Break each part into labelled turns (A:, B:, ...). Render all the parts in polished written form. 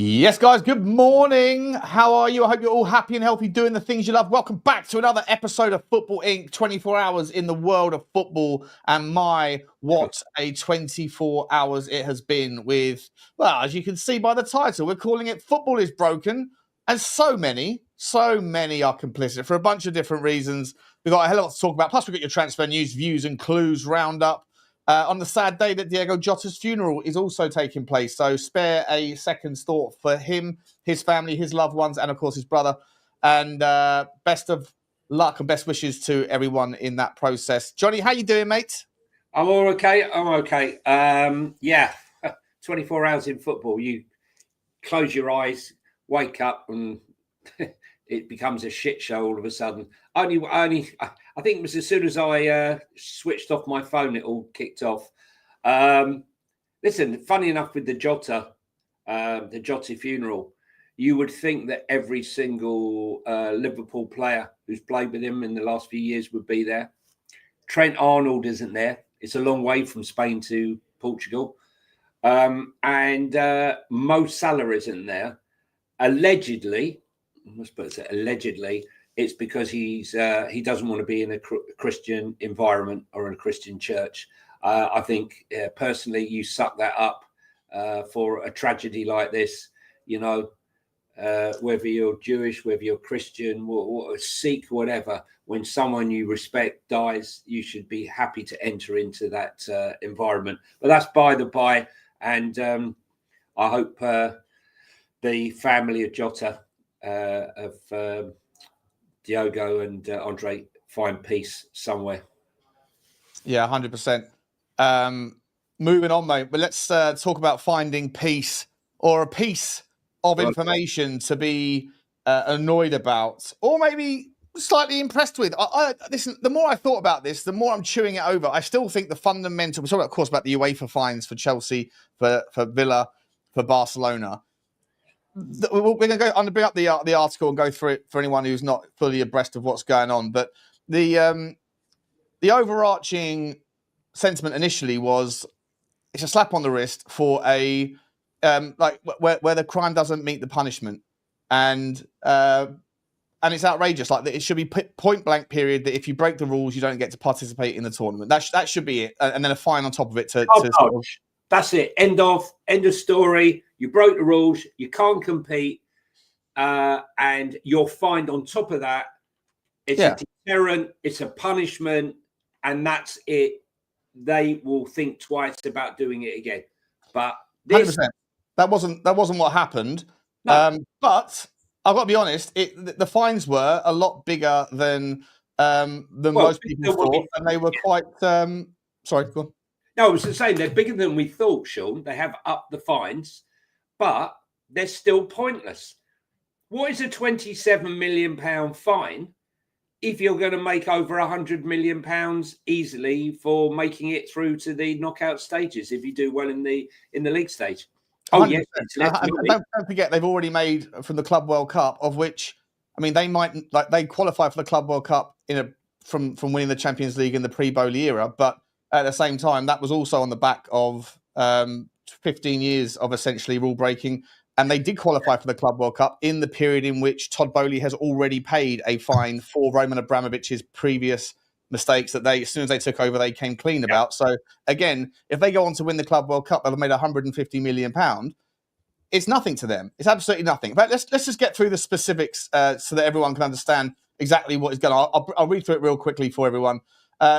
A: Yes, guys, good morning. How are you? I hope you're all happy and healthy doing the things you love. Welcome back to another episode of Football Inc. 24 hours in the world of football. And what a 24 hours it has been with, well, as you can see by the title, we're calling it Football is Broken. And so many are complicit for a bunch of different reasons. We've got a hell of a lot to talk about. Plus, we've got your transfer news, views and clues roundup. On the sad day that Diego Jota's funeral is also taking place. So spare a second thought for him, his family, his loved ones, and of course his brother. And best of luck and best wishes to everyone in that process. Johnny, how you doing, mate?
B: I'm all okay. I'm okay. 24 hours in football. You close your eyes, wake up, and it becomes a shit show all of a sudden. I think it was as soon as I switched off my phone, it all kicked off. Listen, funny enough, with the Jota funeral, you would think that every single Liverpool player who's played with him in the last few years would be there. Trent Arnold isn't there. It's a long way from Spain to Portugal. And Mo Salah isn't there. Allegedly, it's because he doesn't want to be in a Christian environment or in a Christian church. I think personally, you suck that up for a tragedy like this. You know, whether you're Jewish, whether you're Christian, Sikh, whatever. When someone you respect dies, you should be happy to enter into that environment. But that's by the by, and I hope the family of Jota, of Diogo and Andre, find peace somewhere.
A: Yeah, 100%. Moving on, mate. But let's talk about finding peace, or a piece of information to be annoyed about, or maybe slightly impressed with. Listen, the more I thought about this, the more I'm chewing it over. I still think the fundamental, we're talking, of course, about the UEFA fines for Chelsea, for Villa, for Barcelona. We're going to go. I'm going to bring up the article and go through it for anyone who's not fully abreast of what's going on. But the overarching sentiment initially was it's a slap on the wrist for a where the crime doesn't meet the punishment, and it's outrageous. Like, it should be point blank period that if you break the rules, you don't get to participate in the tournament. That should be it, and then a fine on top of it to sort of...
B: That's it. End of story. You broke the rules. You can't compete, and you're fined on top of that. It's a deterrent. It's a punishment, and that's it. They will think twice about doing it again. But
A: 100%. That wasn't what happened. No. But I've got to be honest. The fines were a lot bigger than most people thought, and they were quite. Sorry, go on.
B: No, I was just saying they're bigger than we thought, Sean. They have upped the fines, but they're still pointless. What is a £27 million fine if you're going to make over £100 million easily for making it through to the knockout stages if you do well in the league stage? Oh, yes.
A: Don't forget, they've already made from the Club World Cup, of which, I mean, they qualify for the Club World Cup from winning the Champions League in the pre-Bowley era, but at the same time, that was also on the back of 15 years of essentially rule breaking. And they did qualify for the Club World Cup in the period in which Todd Bowley has already paid a fine for Roman Abramovich's previous mistakes that as soon as they took over, they came clean about. So again, if they go on to win the Club World Cup, they'll have made £150 million. It's nothing to them. It's absolutely nothing. But let's just get through the specifics so that everyone can understand exactly what is going on. I'll read through it real quickly for everyone.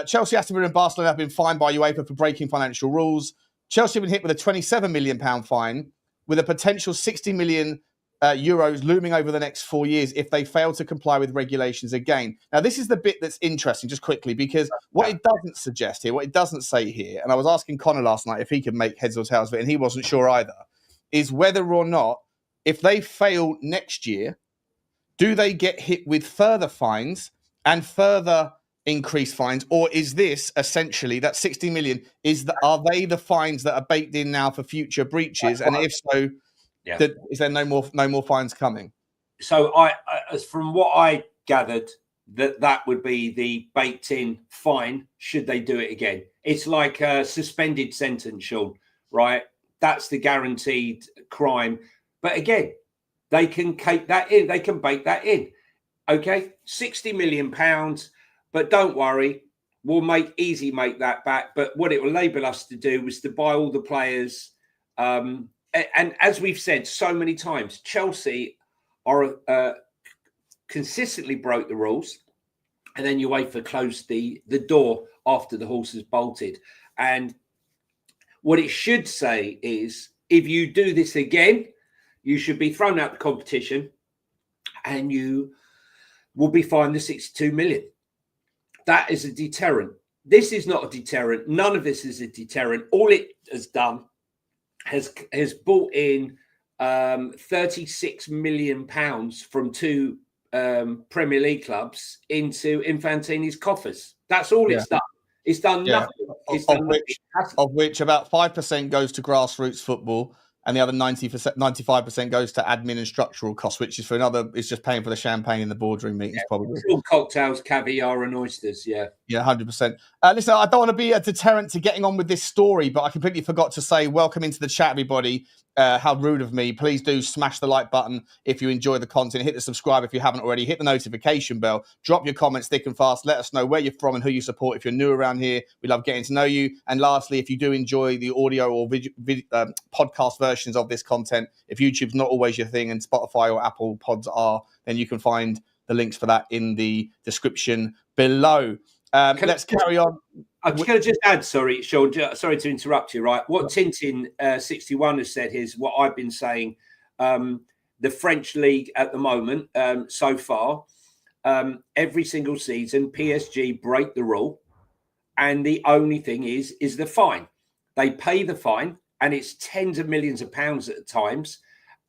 A: Chelsea, Aston Villa and Barcelona have been fined by UEFA for breaking financial rules. Chelsea have been hit with a £27 million fine, with a potential 60 million euros looming over the next 4 years if they fail to comply with regulations again. Now, this is the bit that's interesting, just quickly, because what it doesn't suggest here, what it doesn't say here, and I was asking Connor last night if he could make heads or tails of it, and he wasn't sure either, is whether or not, if they fail next year, do they get hit with further fines and further increased fines, or is this essentially that 60 million? Are they the fines that are baked in now for future breaches? And if so, is there no more fines coming?
B: So, from what I gathered, that would be the baked in fine should they do it again. It's like a suspended sentence, Sean, right? That's the guaranteed crime. But again, they can cake that in. They can bake that in. Okay, £60 million. But don't worry, we'll make that back. But what it will enable us to do was to buy all the players. And as we've said so many times, Chelsea are consistently broke the rules. And then UEFA closed the door after the horses bolted. And what it should say is, if you do this again, you should be thrown out the competition and you will be fined the 62 million. That is a deterrent. This is not a deterrent. None of this is a deterrent. All it has done has brought in £36 million from two Premier League clubs into Infantini's coffers. That's all it's done. It's done nothing.
A: Of which about 5% goes to grassroots football, and the other 95% goes to admin and structural costs, which is for another. It's just paying for the champagne in the boardroom meetings, probably.
B: It's all cocktails, caviar, and oysters. Yeah,
A: 100%. Listen, I don't want to be a deterrent to getting on with this story, but I completely forgot to say welcome into the chat, everybody. How rude of me. Please do smash the like button if you enjoy the content. Hit the subscribe if you haven't already. Hit the notification bell. Drop your comments thick and fast. Let us know where you're from and who you support. If you're new around here, we love getting to know you. And lastly, if you do enjoy the audio or podcast versions of this content, if YouTube's not always your thing and Spotify or Apple Pods are, then you can find the links for that in the description below. Let's carry on.
B: I'm just going to add, sorry, Sean, sorry to interrupt you, right? What Tintin61 has said is what I've been saying. The French league at the moment, so far, every single season, PSG break the rule. And the only thing is the fine. They pay the fine, and it's tens of millions of pounds at times.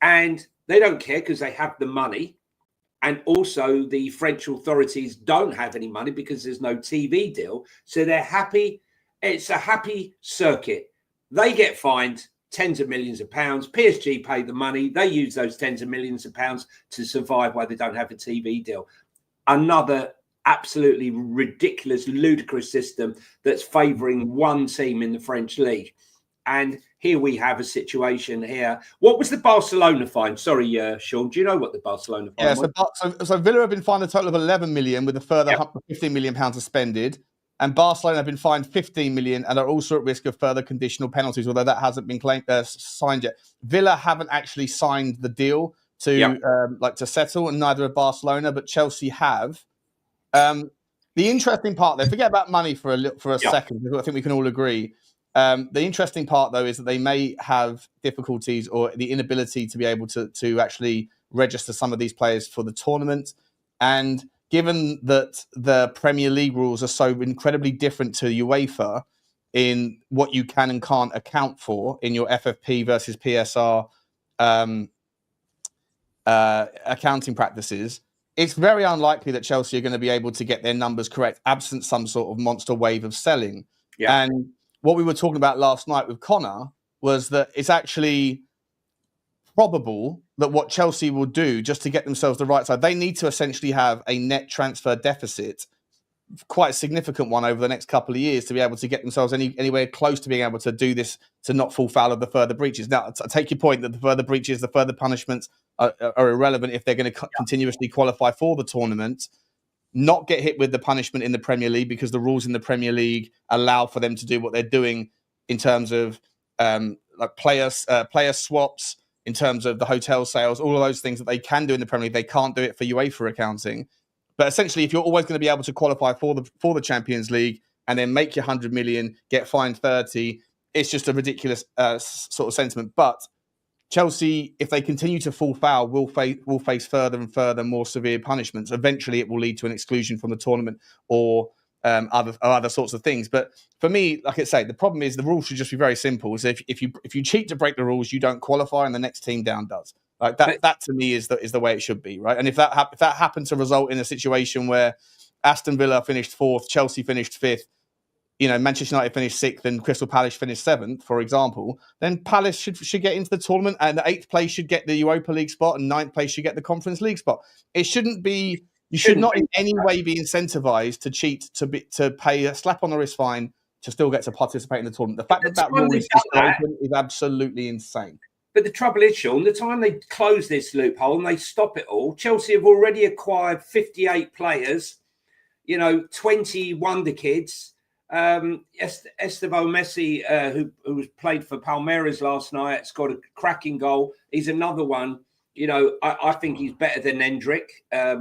B: And they don't care because they have the money. And also the French authorities don't have any money because there's no TV deal. So they're happy. It's a happy circuit. They get fined tens of millions of pounds. PSG pay the money. They use those tens of millions of pounds to survive while they don't have a TV deal. Another absolutely ridiculous, ludicrous system that's favouring one team in the French league. And here we have a situation here. What was the Barcelona fine? Sorry, Sean, do you know what the Barcelona fine was?
A: So Villa have been fined a total of 11 million with a further 15 million pounds suspended. And Barcelona have been fined 15 million and are also at risk of further conditional penalties, although that hasn't been signed yet. Villa haven't actually signed the deal to settle, and neither have Barcelona, but Chelsea have. The interesting part there, forget about money for a second, because I think we can all agree. The interesting part, though, is that they may have difficulties or the inability to be able to actually register some of these players for the tournament. And given that the Premier League rules are so incredibly different to UEFA in what you can and can't account for in your FFP versus PSR accounting practices, it's very unlikely that Chelsea are going to be able to get their numbers correct absent some sort of monster wave of selling. Yeah. And what we were talking about last night with Connor was that it's actually probable that what Chelsea will do just to get themselves the right side, they need to essentially have a net transfer deficit, quite a significant one over the next couple of years, to be able to get themselves anywhere close to being able to do this, to not fall foul of the further breaches. Now, I take your point that the further breaches, the further punishments are irrelevant if they're going to continuously qualify for the tournament. Not get hit with the punishment in the Premier League because the rules in the Premier League allow for them to do what they're doing in terms of player swaps, in terms of the hotel sales, all of those things that they can do in the Premier League. They can't do it for UEFA accounting. But essentially, if you're always going to be able to qualify for the Champions League and then make your 100 million, get fined 30, it's just a ridiculous sort of sentiment. But Chelsea, if they continue to fall foul, will face further and further more severe punishments. Eventually, it will lead to an exclusion from the tournament or other sorts of things. But for me, like I say, the problem is the rules should just be very simple. So if you cheat to break the rules, you don't qualify, and the next team down does. Like that to me is the way it should be, right? And if that happened to result in a situation where Aston Villa finished 4th, Chelsea finished 5th, Manchester United finished 6th and Crystal Palace finished 7th, for example, then Palace should get into the tournament, and the 8th place should get the Europa League spot, and 9th place should get the Conference League spot. It shouldn't be. You should not in any way be incentivized to cheat, to pay a slap on the wrist fine to still get to participate in the tournament. The fact that rule is open is absolutely insane.
B: But the trouble is, Sean, the time they close this loophole and they stop it all, Chelsea have already acquired 58 players, 20 wonder kids. Esteban Messi, who was played for Palmeiras last night, has got a cracking goal. He's another one. I think he's better than Endrick,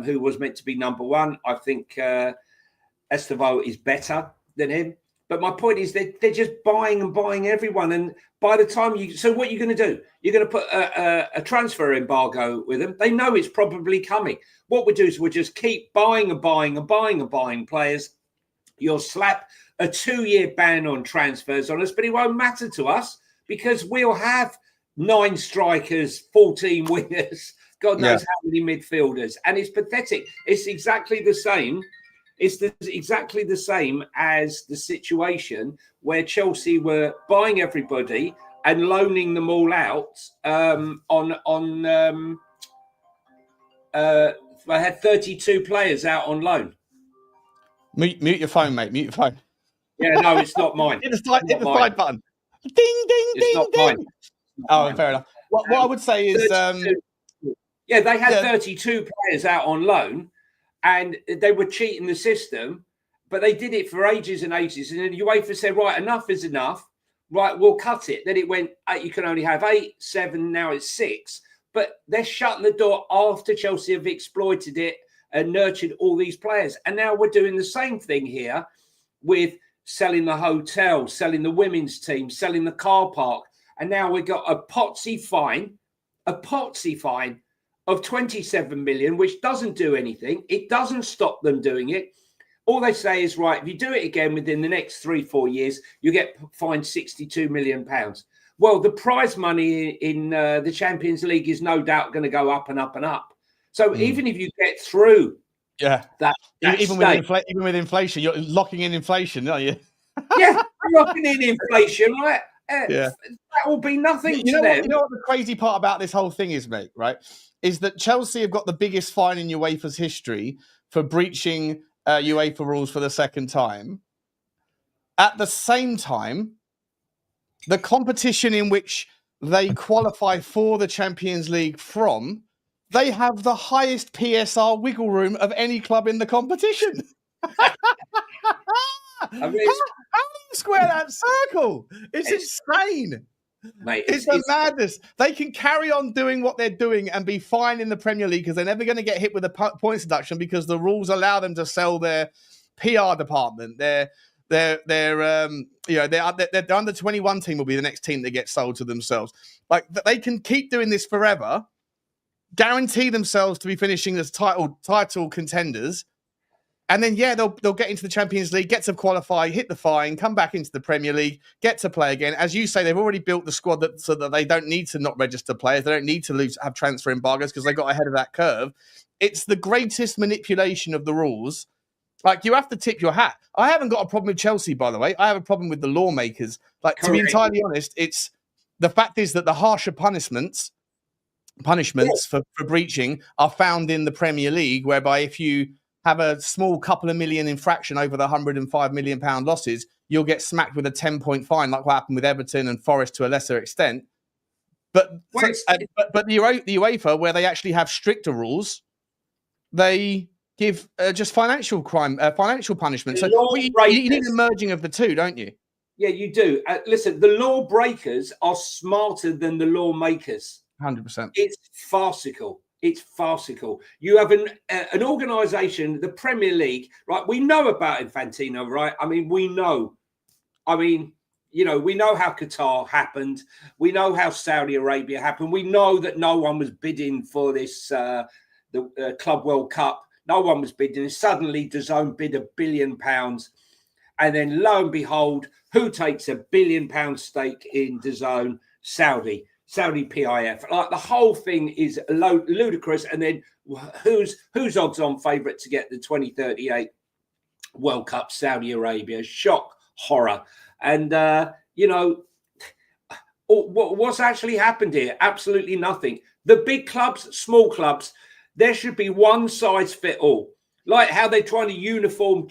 B: who was meant to be number one. I think Esteban is better than him. But my point is they're just buying everyone. And by the time so what are you going to do? You're going to put a transfer embargo with them. They know it's probably coming. What we do is we'll just keep buying and buying players. You'll slap a 2-year ban on transfers on us, but it won't matter to us because we'll have 9 strikers, 14 wingers, God knows how many midfielders. And it's pathetic. It's exactly the same. It's exactly the same as the situation where Chelsea were buying everybody and loaning them all out they had 32 players out on loan.
A: Mute your phone, mate. Mute your phone.
B: Yeah, no, it's not mine.
A: Hit the side button. Ding, ding,
B: it's
A: ding,
B: not
A: ding.
B: Mine.
A: Oh, fair enough. What I would say is...
B: they had 32 players out on loan and they were cheating the system, but they did it for ages and ages. And then UEFA said, right, enough is enough. Right, we'll cut it. Then it went, you can only have 8, 7, now it's 6. But they're shutting the door after Chelsea have exploited it and nurtured all these players. And now we're doing the same thing here with selling the hotel, selling the women's team, selling the car park. And now we've got a potsy fine of 27 million, which doesn't do anything. It doesn't stop them doing it. All they say is, right, if you do it again within the next 3-4 years, you get fined £62 million. Well, the prize money in the Champions League is no doubt going to go up and up and up. So even if you get through that
A: even with inflation, you're locking in inflation, aren't you?
B: Yeah, locking in inflation, right? That will be nothing to them.
A: You know what the crazy part about this whole thing is, mate, right? Is that Chelsea have got the biggest fine in UEFA's history for breaching UEFA rules for the second time. At the same time, the competition in which they qualify for the Champions League from, they have the highest PSR wiggle room of any club in the competition. How do you square that circle? It's insane.
B: Mate,
A: it's madness. They can carry on doing what they're doing and be fine in the Premier League because they're never going to get hit with a points deduction because the rules allow them to sell their PR department. Their under 21 team will be the next team that gets sold to themselves. Like they can keep doing this forever, guarantee themselves to be finishing as title contenders. And then, they'll get into the Champions League, get to qualify, hit the fine, come back into the Premier League, get to play again. As you say, they've already built the squad so that they don't need to not register players. They don't need to have transfer embargoes because they got ahead of that curve. It's the greatest manipulation of the rules. Like, you have to tip your hat. I haven't got a problem with Chelsea, by the way. I have a problem with the lawmakers. Like, to be entirely honest, it's the fact is that the harsher punishments for breaching are found in the Premier League, whereby if you have a small couple of million infraction over the £105 million losses, you'll get smacked with a 10-point fine, like what happened with Everton and Forest to a lesser extent. But the UEFA, where they actually have stricter rules, they give just financial punishment. So you need a merging of the two, don't you?
B: Yeah, you do. Listen, the law breakers are smarter than the lawmakers.
A: 100%.
B: It's farcical. It's farcical. You have an organisation, the Premier League, right? We know about Infantino, right? I mean, we know. We know how Qatar happened. We know how Saudi Arabia happened. We know that no one was bidding for this, the Club World Cup. No one was bidding. Suddenly, DAZN bid £1 billion. And then, lo and behold, who takes £1 billion stake in DAZN? Saudi PIF. Like, the whole thing is ludicrous. And then who's odds-on favourite to get the 2038 World Cup? Saudi Arabia. Shock, horror. And, what's actually happened here? Absolutely nothing. The big clubs, small clubs, there should be one size fit all. Like how they're trying to uniform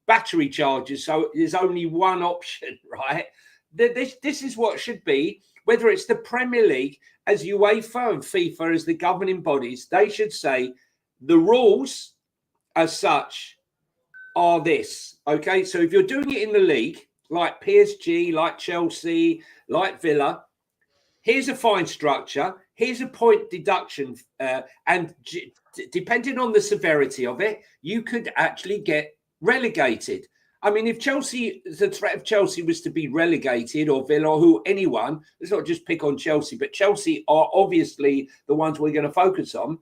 B: battery charges, so there's only one option, right? This is what should be. whether it's the Premier League as UEFA and FIFA as the governing bodies, they should say the rules as such are this. Okay, so if you're doing it in the league, like PSG, like Chelsea, like Villa, here's a fine structure, here's a point deduction, and depending on the severity of it, you could actually get relegated. I mean, if Chelsea, the threat of Chelsea was to be relegated, or Villa, or who, anyone, let's not just pick on Chelsea, but Chelsea are obviously the ones we're going to focus on,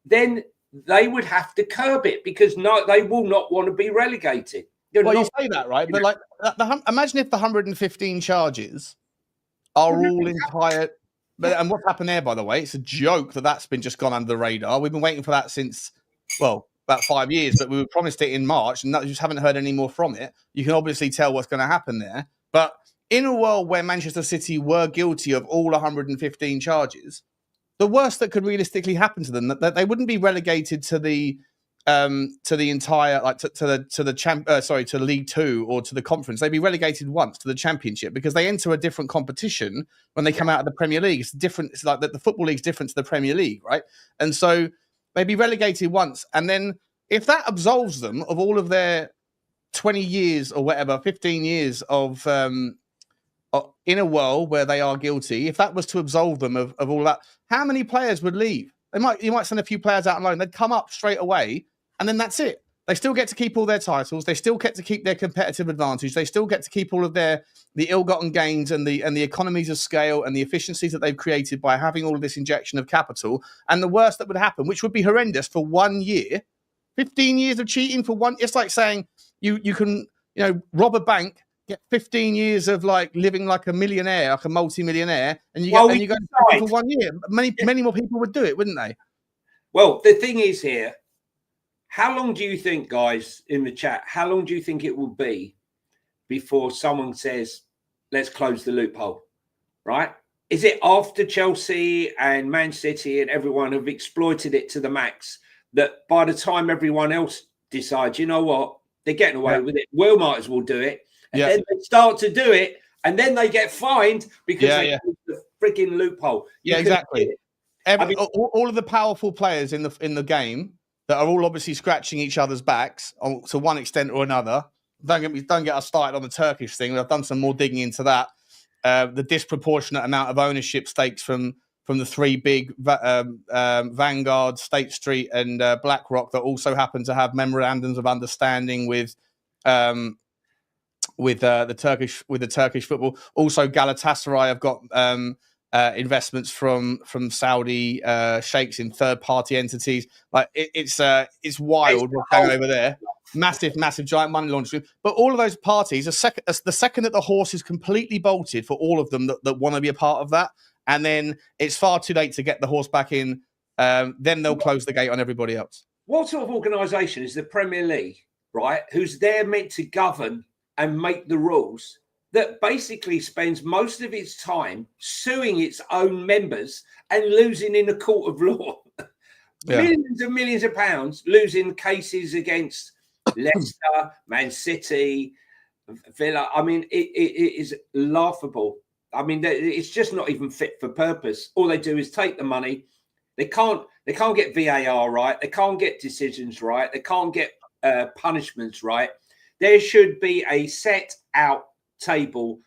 B: then they would have to curb it, because no, they will not want to be relegated.
A: Well, you say that, right? But like, imagine if the 115 charges are all entire. And what's happened there, by the way, it's a joke that's been just gone under the radar. We've been waiting for that since, well, about 5 years, but we were promised it in March and just haven't heard any more from it. You can obviously tell what's going to happen there. But in a world where Manchester City were guilty of all 115 charges, the worst that could realistically happen to them, that they wouldn't be relegated to the entire, like to League Two or to the Conference. They'd be relegated once to the Championship, because they enter a different competition when they come out of the Premier League. It's different. It's like the Football League's different to the Premier League, right? And so they'd be relegated once, and then if that absolves them of all of their 20 years or whatever, 15 years of in a world where they are guilty, if that was to absolve them of all that, how many players would leave? You might send a few players out on loan. They'd come up straight away, and then that's it. They still get to keep all their titles. They still get to keep their competitive advantage. They still get to keep all of the ill-gotten gains and the economies of scale and the efficiencies that they've created by having all of this injection of capital. And the worst that would happen, which would be horrendous for 1 year, 15 years of cheating for one. It's like saying you can rob a bank, get 15 years of like living like a millionaire, like a multi-millionaire, and you go for 1 year. Many more people would do it, wouldn't they?
B: Well, the thing is here, how long do you think, guys in the chat, how long do you think it will be before someone says, let's close the loophole, right? Is it after Chelsea and Man City and everyone have exploited it to the max, that by the time everyone else decides, you know what, they're getting away with it, we might as well do it. And then they start to do it, and then they get fined because they closed the freaking loophole.
A: Yeah, exactly. All of the powerful players in the game that are all obviously scratching each other's backs to one extent or another. Don't get us started on the Turkish thing. I've done some more digging into that. The disproportionate amount of ownership stakes from the three big Vanguard, State Street, and BlackRock that also happen to have memorandums of understanding with the Turkish football. Also, Galatasaray have got investments from Saudi sheikhs in third-party entities. Like it's wild what's going over there. Massive giant money laundering. But all of those parties, the second that the horse is completely bolted for all of them that want to be a part of that, and then it's far too late to get the horse back in, then they'll close the gate on everybody else.
B: What sort of organisation is the Premier League, right, who's there meant to govern and make the rules, that basically spends most of its time suing its own members and losing in a court of law? Millions and millions of pounds, losing cases against Leicester, Man City, Villa. I mean, it is laughable. I mean, it's just not even fit for purpose. All they do is take the money. They can't get VAR right. They can't get decisions right. They can't get punishments right. There should be a set out table.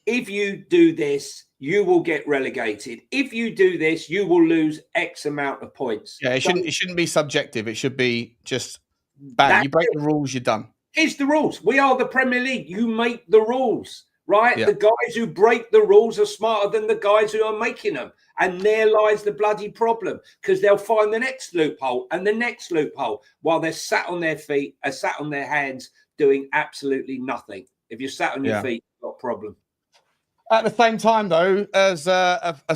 B: If you do this, you will get relegated. If you do this, you will lose X amount of points.
A: Yeah, it shouldn't be subjective. It should be just bang. You break the rules, you're done.
B: Here's the rules. We are the Premier League. You make the rules, right? Yeah. The guys who break the rules are smarter than the guys who are making them. And there lies the bloody problem, because they'll find the next loophole and the next loophole while they're sat on their feet, sat on their hands, doing absolutely nothing. If you're sat on your feet, you've got a problem.
A: At the same time, though, as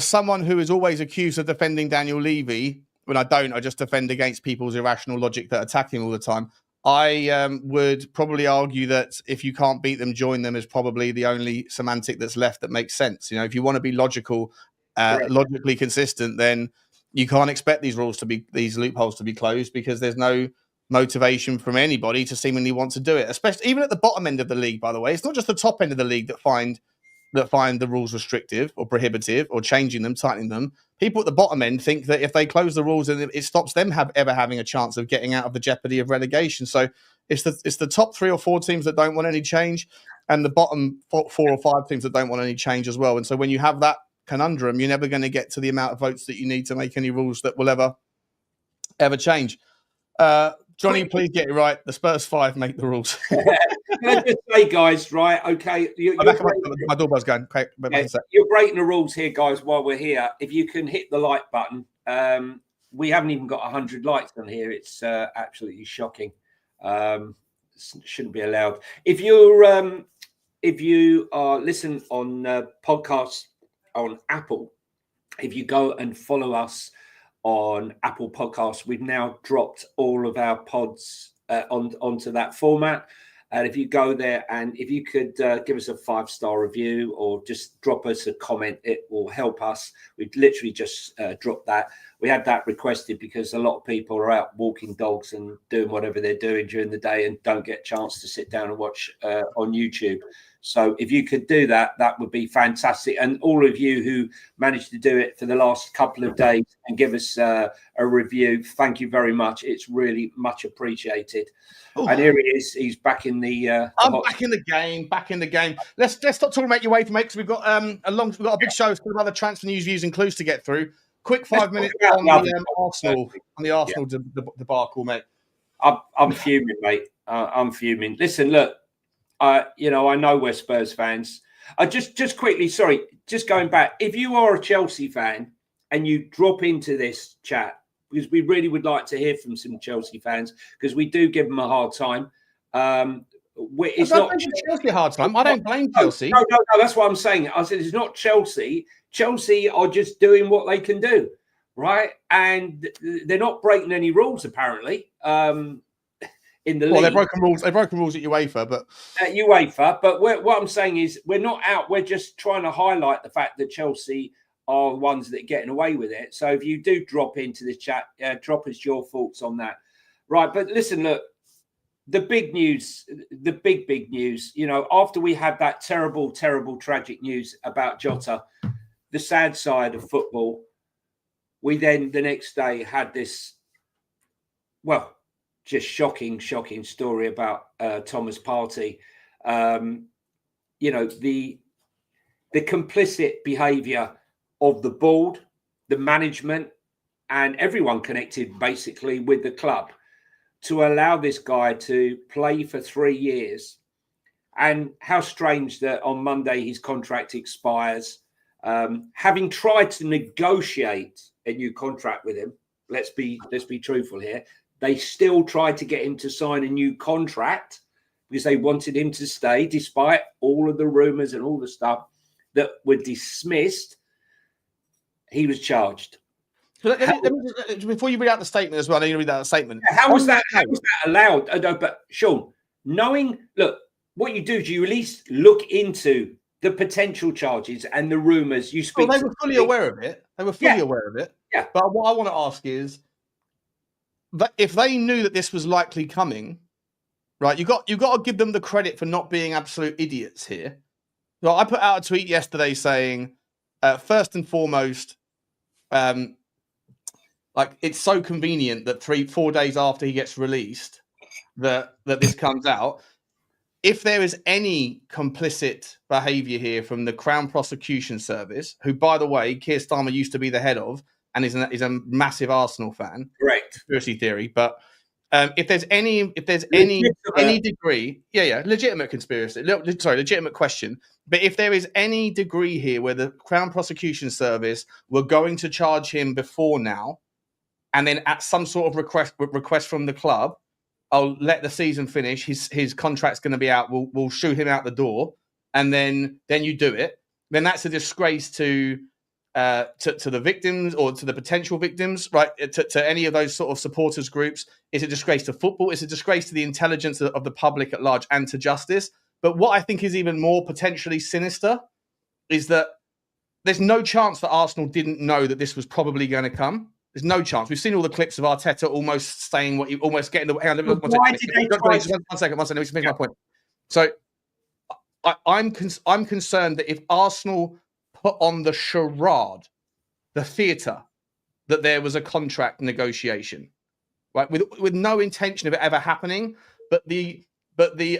A: someone who is always accused of defending Daniel Levy, when I don't, I just defend against people's irrational logic that attack him all the time. I would probably argue that if you can't beat them, join them is probably the only semantic that's left that makes sense. You know, if you want to be logically consistent, then you can't expect these loopholes to be closed, because there's no motivation from anybody to seemingly want to do it, especially even at the bottom end of the league. By the way, it's not just the top end of the league that find that find the rules restrictive or prohibitive or changing them, tightening them. People at the bottom end think that if they close the rules, it stops them ever having a chance of getting out of the jeopardy of relegation. So it's the top 3 or 4 teams that don't want any change, and the bottom 4 or 5 teams that don't want any change as well. And so when you have that conundrum, you're never going to get to the amount of votes that you need to make any rules that will ever change. Jonny, please get it right. The Spurs 5 make the rules.
B: Can I just say, guys, right? Okay,
A: my doorbell's going. Okay,
B: you're breaking the rules here, guys. While we're here, if you can hit the like button, we haven't even got 100 likes on here. It's absolutely shocking. Shouldn't be allowed. If you are listening on podcasts on Apple, if you go and follow us on Apple Podcasts, we've now dropped all of our pods onto that format. And if you go there and if you could give us a 5-star review or just drop us a comment, it will help us. We've literally just dropped that. We had that requested because a lot of people are out walking dogs and doing whatever they're doing during the day and don't get a chance to sit down and watch on YouTube. So if you could do that, that would be fantastic. And all of you who managed to do it for the last couple of days and give us a review, thank you very much. It's really much appreciated. Ooh. And here he is. He's back in the.
A: I'm back in the game. Back in the game. Let's stop talking about UEFA, mate, because we've got a big show. It's got other transfer news, views, and clues to get through. Quick 5 minutes on the Arsenal debacle, mate.
B: I'm fuming, mate. I'm fuming. Listen, look. I know we're Spurs fans. Just quickly, sorry, just going back. If you are a Chelsea fan and you drop into this chat, because we really would like to hear from some Chelsea fans, because we do give them a hard time. It's not
A: Chelsea a hard time. I don't blame Chelsea.
B: No, that's what I'm saying. I said it's not Chelsea. Chelsea are just doing what they can do, right? And they're not breaking any rules, apparently. In the league.
A: They've broken rules. They've broken rules at UEFA, but
B: what I'm saying is we're not out. We're just trying to highlight the fact that Chelsea are the ones that are getting away with it. So if you do drop into the chat, drop us your thoughts on that, right? But listen, look, the big news, the big news. After we had that terrible, tragic news about Jota, the sad side of football, we then the next day had this, just shocking story about Thomas Partey. The complicit behaviour of the board, the management, and everyone connected basically with the club to allow this guy to play for 3 years. And how strange that on Monday his contract expires. Having tried to negotiate a new contract with him, let's be truthful here. They still tried to get him to sign a new contract because they wanted him to stay, despite all of the rumours and all the stuff that were dismissed. He was charged.
A: So before you read out the statement as well, I need to read out the statement.
B: How was that allowed? No, but Sean, look, what you do is you at least look into the potential charges and the rumours. You speak.
A: They were fully aware of it. Yeah. But what I want to ask is, if they knew that this was likely coming, right? You got to give them the credit for not being absolute idiots here. So I put out a tweet yesterday saying, first and foremost, it's so convenient that 3-4 days after he gets released, that this comes out. If there is any complicit behaviour here from the Crown Prosecution Service, who, by the way, Keir Starmer used to be the head of, and is a massive Arsenal fan.
B: Correct.
A: Conspiracy theory. But if there's any degree, legitimate conspiracy. Legitimate question. But if there is any degree here where the Crown Prosecution Service were going to charge him before now, and then at some sort of request from the club, I'll let the season finish. His contract's going to be out. We'll shoot him out the door, and then you do it. Then that's a disgrace to the victims or to the potential victims, right? To any of those sort of supporters groups. It's a disgrace to football. It's a disgrace to the intelligence of the public at large and to justice. But what I think is even more potentially sinister is that there's no chance that Arsenal didn't know that this was probably going to come. There's no chance. We've seen all the clips of Arteta almost saying what he almost getting the. One second. Let me finish my point. So I'm concerned that if Arsenal put on the charade, the theatre, that there was a contract negotiation, right, with no intention of it ever happening, but the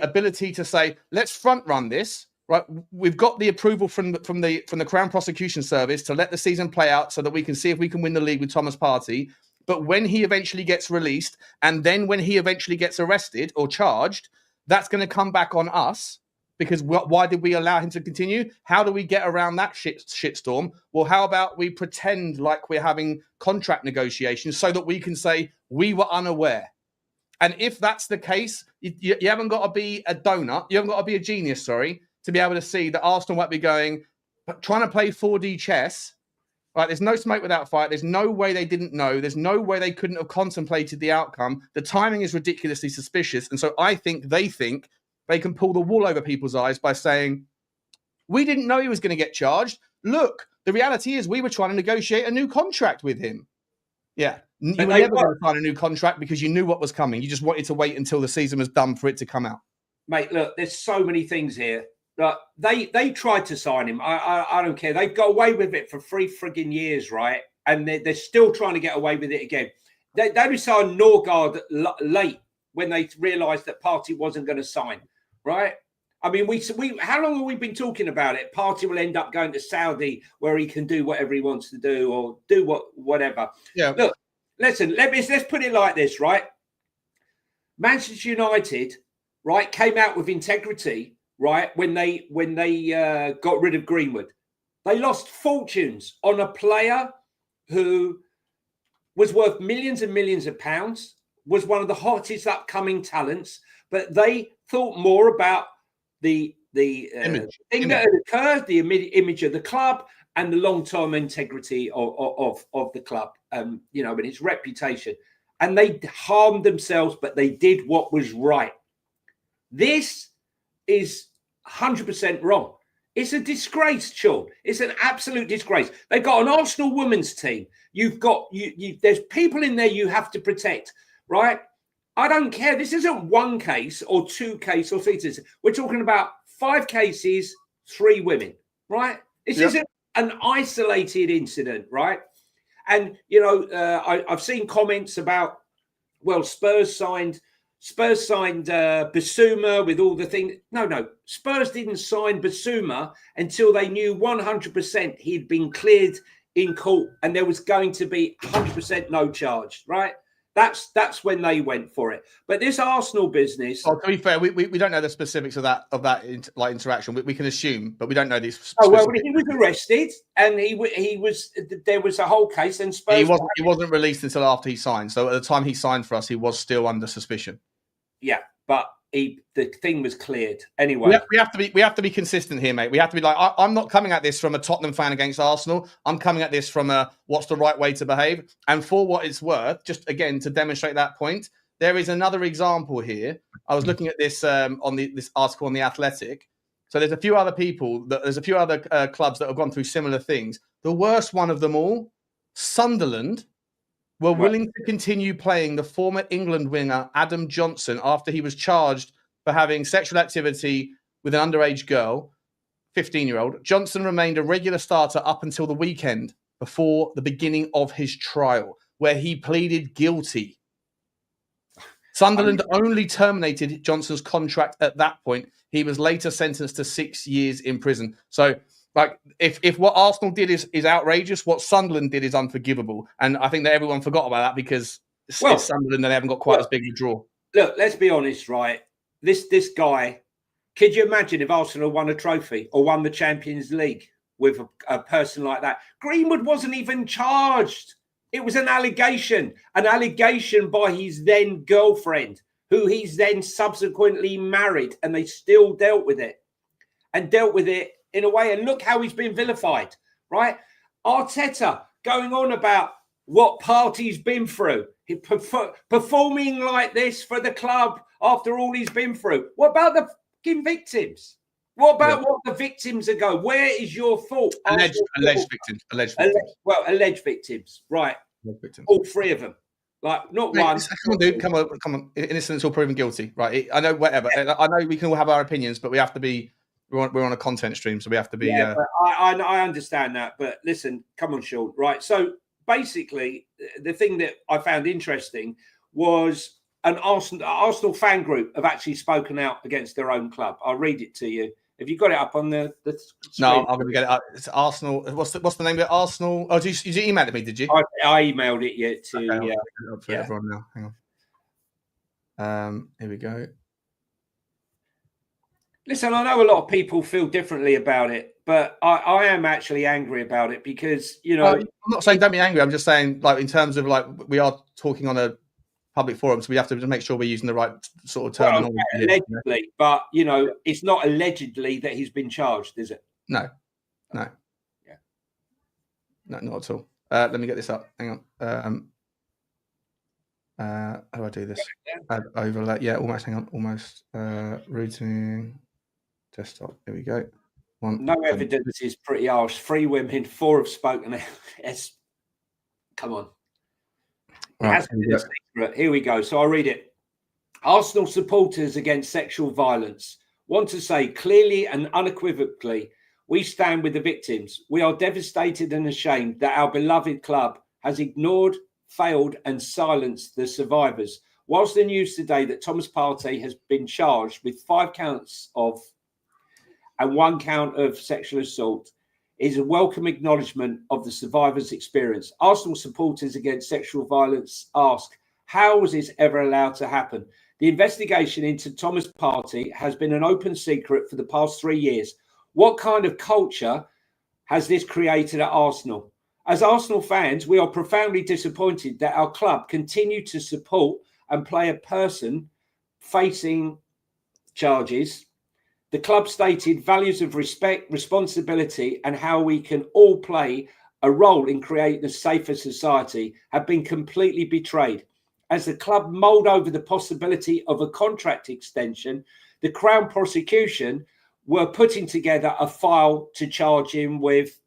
A: ability to say, let's front run this, right? We've got the approval from the Crown Prosecution Service to let the season play out so that we can see if we can win the league with Thomas Partey. But when he eventually gets released, and then when he eventually gets arrested or charged, that's going to come back on us. Because why did we allow him to continue? How do we get around that shitstorm? Well, how about we pretend like we're having contract negotiations so that we can say we were unaware? And if that's the case, you haven't got to be a donut. You haven't got to be a genius, sorry, to be able to see that Arsenal might be trying to play 4D chess. Right? There's no smoke without fire. There's no way they didn't know. There's no way they couldn't have contemplated the outcome. The timing is ridiculously suspicious. And so I think they can pull the wool over people's eyes by saying, we didn't know he was going to get charged. Look, the reality is we were trying to negotiate a new contract with him. Yeah. You were never going to sign a new contract because you knew what was coming. You just wanted to wait until the season was done for it to come out.
B: Mate, look, there's so many things here. Look, they tried to sign him. I don't care. They got away with it for 3 frigging years, right? And they're still trying to get away with it again. They signed Norgard late when they realised that Partey wasn't going to sign, right? I mean, we how long have we been talking about it? Partey will end up going to Saudi where he can do whatever he wants to do or do whatever. Yeah. Look, listen, let's put it like this, right? Manchester United, right, came out with integrity, right, when they got rid of Greenwood. They lost fortunes on a player who was worth millions and millions of pounds, was one of the hottest upcoming talents, but they thought more about the thing that had occurred, the image of the club, and the long-term integrity of the club, and its reputation. And they harmed themselves, but they did what was right. This is 100% wrong. It's a disgrace, Sean. It's an absolute disgrace. They've got an Arsenal women's team. You've got there's people in there you have to protect, right? I don't care. This isn't one case or 2 cases or 3 cases. We're talking about 5 cases, 3 women, right? This isn't an isolated incident, right? And I've seen comments about, well, Spurs signed Basuma with all the things. No. Spurs didn't sign Basuma until they knew 100% he'd been cleared in court and there was going to be 100% no charge, right? That's when they went for it. But this Arsenal business.
A: Oh, to be fair, we don't know the specifics of that interaction. We can assume, but we don't know these.
B: Oh well, he was arrested, and he was. There was a whole case, and Spurs.
A: He wasn't released until after he signed. So at the time he signed for us, he was still under suspicion.
B: Yeah, but the thing was cleared anyway.
A: We have to be consistent here, mate. We have to be like, I'm not coming at this from a Tottenham fan against Arsenal. I'm coming at this from a what's the right way to behave. And for what it's worth, just again to demonstrate that point, there is another example here. I was looking at this this article on The Athletic. So there's a few other clubs that have gone through similar things. The worst one of them all, Sunderland, were willing to continue playing the former England winger Adam Johnson after he was charged for having sexual activity with an underage girl, 15-year-old. Johnson remained a regular starter up until the weekend before the beginning of his trial, where he pleaded guilty. Sunderland only terminated Johnson's contract at that point. He was later sentenced to 6 years in prison. So, like, if what Arsenal did is outrageous, what Sunderland did is unforgivable. And I think that everyone forgot about that because it's Sunderland and they haven't got quite as big a draw.
B: Look, let's be honest, right? This guy, could you imagine if Arsenal won a trophy or won the Champions League with a person like that? Greenwood wasn't even charged. It was an allegation by his then girlfriend, who he's then subsequently married, and they still dealt with it in a way. And look how he's been vilified, right? Arteta going on about what Partey's been through. He performing like this for the club after all he's been through. What about the fucking victims? What about what the victims ago? Where is your fault?
A: Alleged victims.
B: Alleged victims. Right. Victims. All 3 of them. Like, not one.
A: Come on, dude. Come on. Innocent until proven guilty. Right. I know, whatever. I know we can all have our opinions, but we have to be we're on a content stream, so we have to be.
B: Yeah, but I understand that. But listen, come on, Sean. Right. So basically, the thing that I found interesting was an Arsenal fan group have actually spoken out against their own club. I'll read it to you. Have you got it up on the screen?
A: No, I'm going to get it up. It's Arsenal. What's the name of it? Arsenal. Oh, did you email it me? Did you?
B: I emailed it you to.
A: Okay, for everyone now. Hang on. Here we go.
B: Listen, I know a lot of people feel differently about it, but I am actually angry about it because, you know...
A: I'm not saying don't be angry. I'm just saying, like, in terms of, like, we are talking on a public forum, so we have to make sure we're using the right sort of terminology.
B: Well, allegedly, but, you know, it's not allegedly that he's been charged, is it?
A: No. Yeah. No, not at all. Let me get this up. Hang on. How do I do this? Add overlay. Yeah, almost. Hang on. Almost. Routing. Desktop. Here we go.
B: No evidence is pretty harsh. 3 women, 4 have spoken. Come on.
A: Right,
B: here we go. So I'll read it. Arsenal supporters against sexual violence want to say clearly and unequivocally, we stand with the victims. We are devastated and ashamed that our beloved club has ignored, failed and silenced the survivors. Whilst the news today that Thomas Partey has been charged with 5 counts of and 1 count of sexual assault is a welcome acknowledgement of the survivors' experience. Arsenal supporters against sexual violence ask, how was this ever allowed to happen? The investigation into Thomas Partey has been an open secret for the past 3 years. What kind of culture has this created at Arsenal? As Arsenal fans, we are profoundly disappointed that our club continued to support and play a person facing charges. The club stated values of respect, responsibility, and how we can all play a role in creating a safer society have been completely betrayed. As the club mulled over the possibility of a contract extension, the Crown prosecution were putting together a file to charge him with.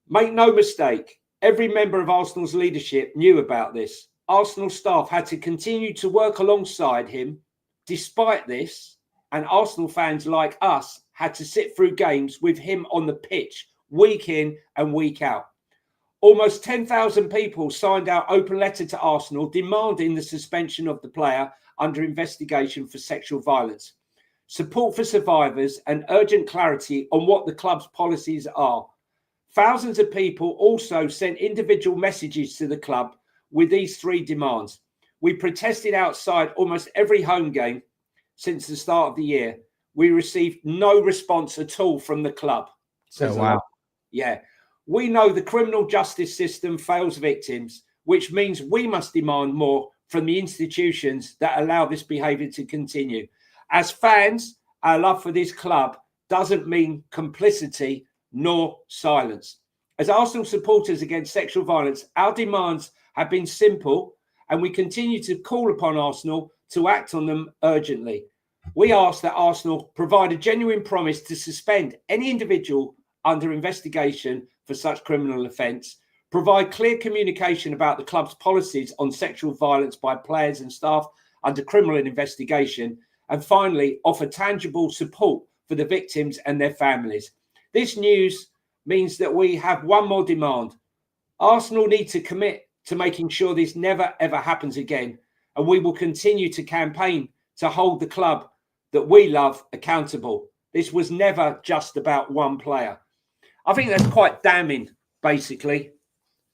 B: Make no mistake, every member of Arsenal's leadership knew about this. Arsenal staff had to continue to work alongside him. Despite this, and Arsenal fans like us had to sit through games with him on the pitch week in and week out. Almost 10,000 people signed our open letter to Arsenal demanding the suspension of the player under investigation for sexual violence, support for survivors and urgent clarity on what the club's policies are. Thousands of people also sent individual messages to the club with these 3 demands. We protested outside almost every home game since the start of the year. We received no response at all from the club.
A: Oh, wow.
B: Yeah. We know the criminal justice system fails victims, which means we must demand more from the institutions that allow this behaviour to continue. As fans, our love for this club doesn't mean complicity nor silence. As Arsenal supporters against sexual violence, our demands have been simple and we continue to call upon Arsenal to act on them urgently. We ask that Arsenal provide a genuine promise to suspend any individual under investigation for such criminal offence, provide clear communication about the club's policies on sexual violence by players and staff under criminal investigation, and finally, offer tangible support for the victims and their families. This news means that we have one more demand. Arsenal need to commit to making sure this never, ever happens again, and we will continue to campaign to hold the club that we love accountable. This was never just about one player. I think that's quite damning, basically.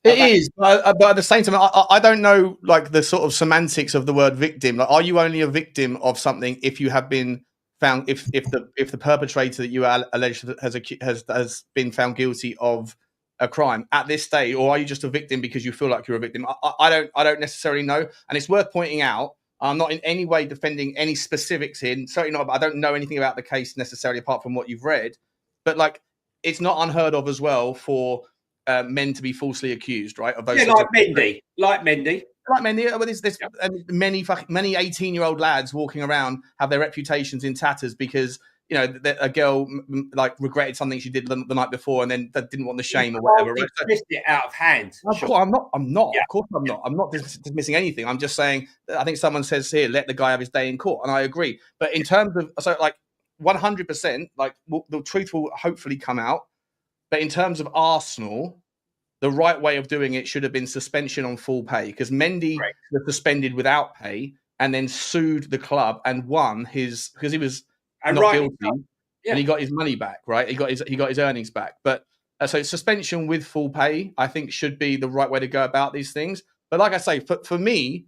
A: It is, but at the same time, I don't know, like, the sort of semantics of the word victim. Like, are you only a victim of something if you have been found, if the perpetrator that you are alleged has been found guilty of a crime at this stage, or are you just a victim because you feel like you're a victim? I don't necessarily know, and it's worth pointing out. I'm not in any way defending any specifics here. Certainly not. I don't know anything about the case necessarily apart from what you've read, but like, it's not unheard of as well for men to be falsely accused, right? Of those,
B: yeah, like Mendy.
A: Well, there's many 18-year-old lads walking around have their reputations in tatters because, you know, a girl like regretted something she did the night before and then didn't want the shame or whatever. Right?
B: Dismissed it out of hand.
A: I'm not. Yeah. Of course, I'm not. I'm not dismissing anything. I'm just saying. I think someone says here, let the guy have his day in court, and I agree. But in terms of 100%, like the truth will hopefully come out. But in terms of Arsenal, the right way of doing it should have been suspension on full pay, because Mendy was suspended without pay and then sued the club and won because he was not guilty, and he got his money back. Right, he got his earnings back. But so suspension with full pay, I think, should be the right way to go about these things. But like I say, for me,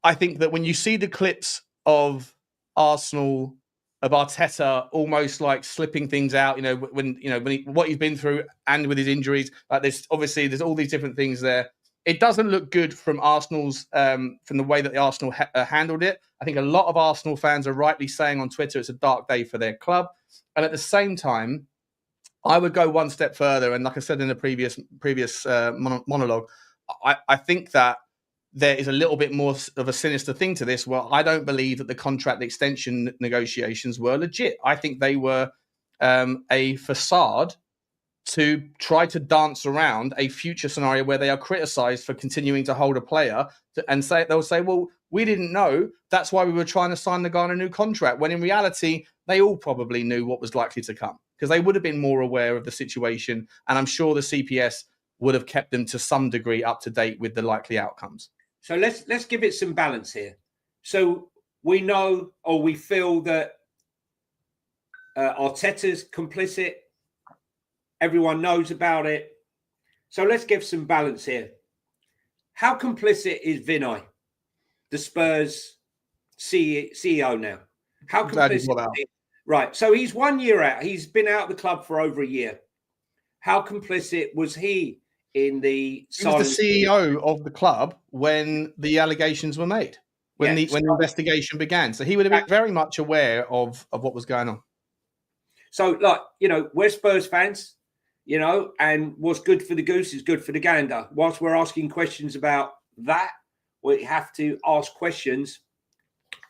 A: I think that when you see the clips of Arsenal, of Arteta almost like slipping things out, what he's been through and with his injuries, like there's all these different things there. It doesn't look good from Arsenal's, from the way that the Arsenal handled it. I think a lot of Arsenal fans are rightly saying on Twitter it's a dark day for their club. And at the same time, I would go one step further. And like I said in the previous monologue, I think that there is a little bit more of a sinister thing to this. Well, I don't believe that the contract extension negotiations were legit. I think they were a facade to try to dance around a future scenario where they are criticised for continuing to hold a player and they'll say, well, we didn't know. That's why we were trying to sign the guy on a new contract. When in reality, they all probably knew what was likely to come because they would have been more aware of the situation. And I'm sure the CPS would have kept them to some degree up to date with the likely outcomes.
B: So let's give it some balance here. So we know, or we feel that Arteta's complicit. Everyone knows about it. So let's give some balance here. How complicit is Vinay, the Spurs CEO now? How complicit? Right. So he's 1 year out. He's been out of the club for over a year. How complicit was he in the?
A: He was the CEO of the club when the allegations were made, when the investigation began. So he would have been very much aware of what was going on.
B: So, we're Spurs fans, and what's good for the goose is good for the gander. Whilst we're asking questions about that, we have to ask questions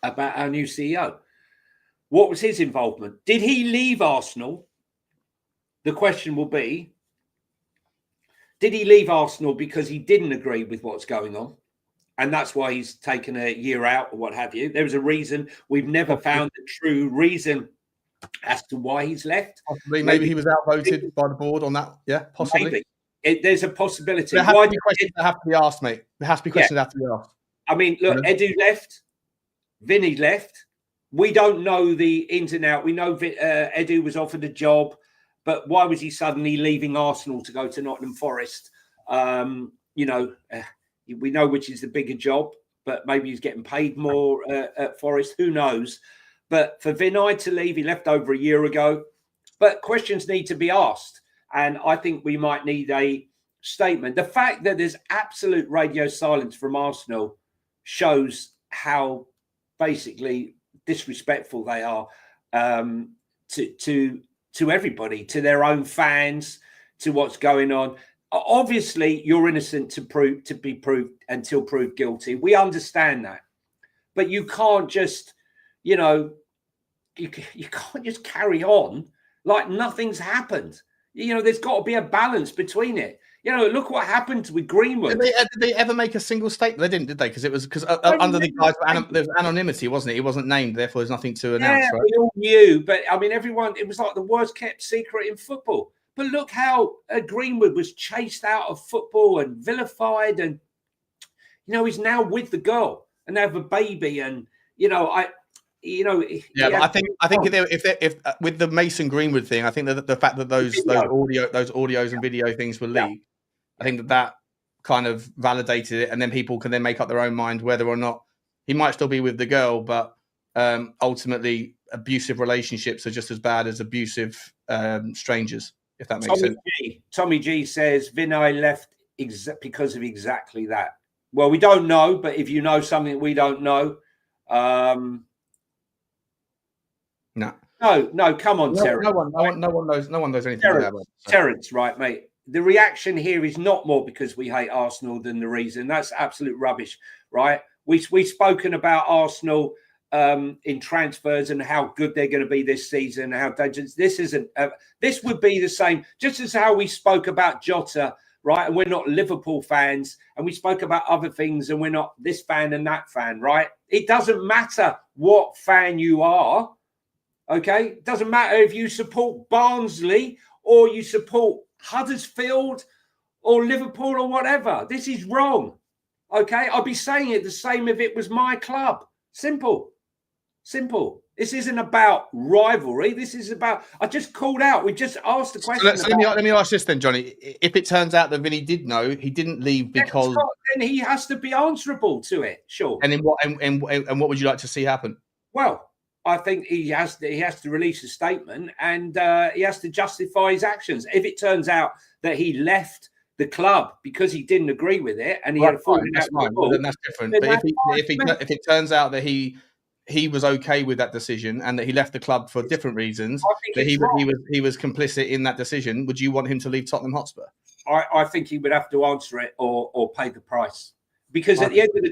B: about our new CEO. What was his involvement? Did he leave Arsenal? The question will be, did he leave Arsenal because he didn't agree with what's going on? And that's why he's taken a year out or what have you. There was a reason. We've never found the true reason as to why he's left.
A: Possibly, maybe he was outvoted by the board on that. Yeah, possibly.
B: Maybe. There's a possibility.
A: There have to be questions that have to be asked, mate. There has to be questions that have to be asked.
B: I mean, look, Edu left. Vinny left. We don't know the ins and outs. We know Edu was offered a job, but why was he suddenly leaving Arsenal to go to Nottingham Forest? We know which is the bigger job, but maybe he's getting paid more at Forest. Who knows? But for Vinay to leave, he left over a year ago. But questions need to be asked. And I think we might need a statement. The fact that there's absolute radio silence from Arsenal shows how basically disrespectful they are to everybody, to their own fans, to what's going on. Obviously, you're innocent to be proved until proved guilty. We understand that. But you can't just, you can't just carry on like nothing's happened. There's got to be a balance between it. Look what happened with Greenwood.
A: Did they ever make a single statement? They didn't, did they? Because it was under the guise of there's anonymity, wasn't it? He wasn't named, therefore there's nothing to announce.
B: Yeah, right? We all knew, but I mean, everyone. It was like the worst kept secret in football. But look how Greenwood was chased out of football and vilified, and he's now with the girl and they have a baby, and but I think if
A: with the Mason Greenwood thing, I think that the fact that those audios and video things were leaked, I think that kind of validated it, and then people can then make up their own mind whether or not he might still be with the girl, but ultimately abusive relationships are just as bad as abusive strangers, if that makes sense.
B: Tommy G says Vinay left because of exactly that. Well, we don't know, but if you know something we don't know, No, come on, Terence.
A: No one knows anything about that.
B: Terence, right, mate? The reaction here is not more because we hate Arsenal than the reason. That's absolute rubbish, right? We've spoken about Arsenal in transfers and how good they're going to be this season. How dangerous this isn't. This would be the same, just as how we spoke about Jota, right? And we're not Liverpool fans, and we spoke about other things, and we're not this fan and that fan, right? It doesn't matter what fan you are. Okay, doesn't matter if you support Barnsley or you support Huddersfield or Liverpool or whatever. This is wrong. Okay, I'd be saying it the same if it was my club. Simple. This isn't about rivalry. This is about. I just called out. We just asked the question.
A: So let me ask this then, Johnny. If it turns out that Vinny did know, he didn't leave because,
B: then he has to be answerable to it. Sure.
A: And in what would you like to see happen?
B: Well, I think he has to release a statement, and he has to justify his actions. If it turns out that he left the club because he didn't agree with it, and he had a falling out,
A: then that's different. But if it turns out that he was okay with that decision and that he left the club for different reasons, that he was complicit in that decision, would you want him to leave Tottenham Hotspur?
B: I think he would have to answer it or pay the price. Because at the end of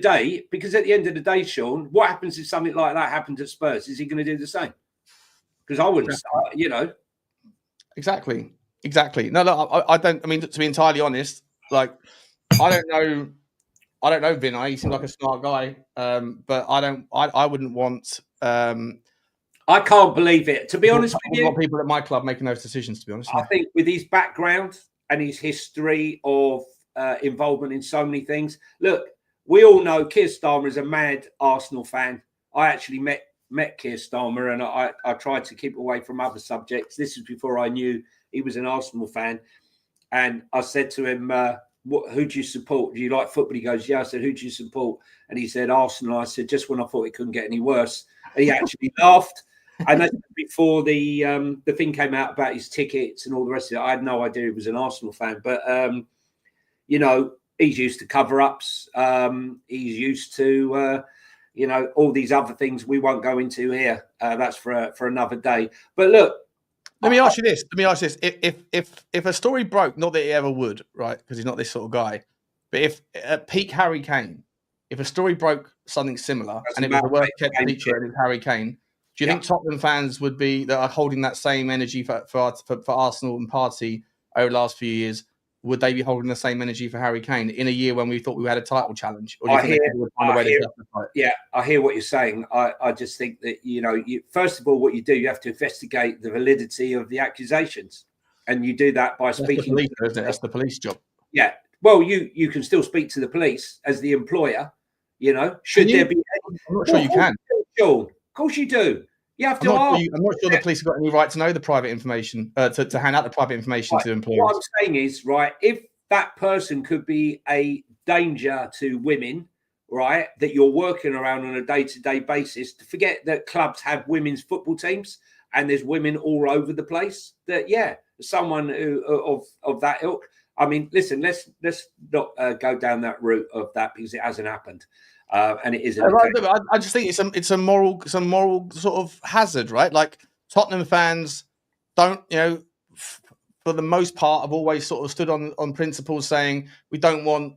B: the day, Sean, what happens if something like that happens at Spurs? Is he going to do the same? Because I wouldn't start,
A: Exactly. No, look, I don't. I mean, to be entirely honest, like I don't know Vinay. He seems like a smart guy, but I wouldn't want.
B: I can't believe it. To be honest with you,
A: I want people at my club making those decisions. To be honest,
B: I think with his background and his history of involvement in so many things. Look, we all know Keir Starmer is a mad Arsenal fan. I actually met Keir Starmer, and I tried to keep away from other subjects. This is before I knew he was an Arsenal fan, and I said to him, who do you support? Do you like football? He goes, yeah. I said, who do you support? And he said, Arsenal. I said, just when I thought it couldn't get any worse. And he actually laughed. And that's before the thing came out about his tickets and all the rest of it. I had no idea he was an Arsenal fan. But, he's used to cover-ups. He's used to, all these other things we won't go into here. That's for another day. But look.
A: Let me ask you this. If a story broke, not that he ever would, right? Because he's not this sort of guy. But if at peak Harry Kane, if a story broke something similar and it was the worst kept secret and it's Harry Kane, do you think Tottenham fans would be that are holding that same energy for Arsenal and Partey over the last few years? Would they be holding the same energy for Harry Kane in a year when we thought we had a title challenge? Or do you think they would find a way to justify it?
B: Yeah, I hear what you're saying. I just think that, first of all, what you do, you have to investigate the validity of the accusations. And you do that by speaking
A: to the police, isn't it? That's the police job.
B: Yeah. Well, you can still speak to the police as the employer, Should there be...
A: I'm not sure you can.
B: Sean, of course you do. You have to
A: I'm not sure the police have got any right to know the private information, to hand out the private information to employers.
B: What I'm saying is, right, if that person could be a danger to women, right, that you're working around on a day-to-day basis, to forget that clubs have women's football teams and there's women all over the place, that, someone of that ilk. I mean, listen, let's not go down that route of that because it hasn't happened. And it isn't.
A: I just think it's a moral sort of hazard, right? Like Tottenham fans don't, for the most part, have always sort of stood on principles saying we don't want,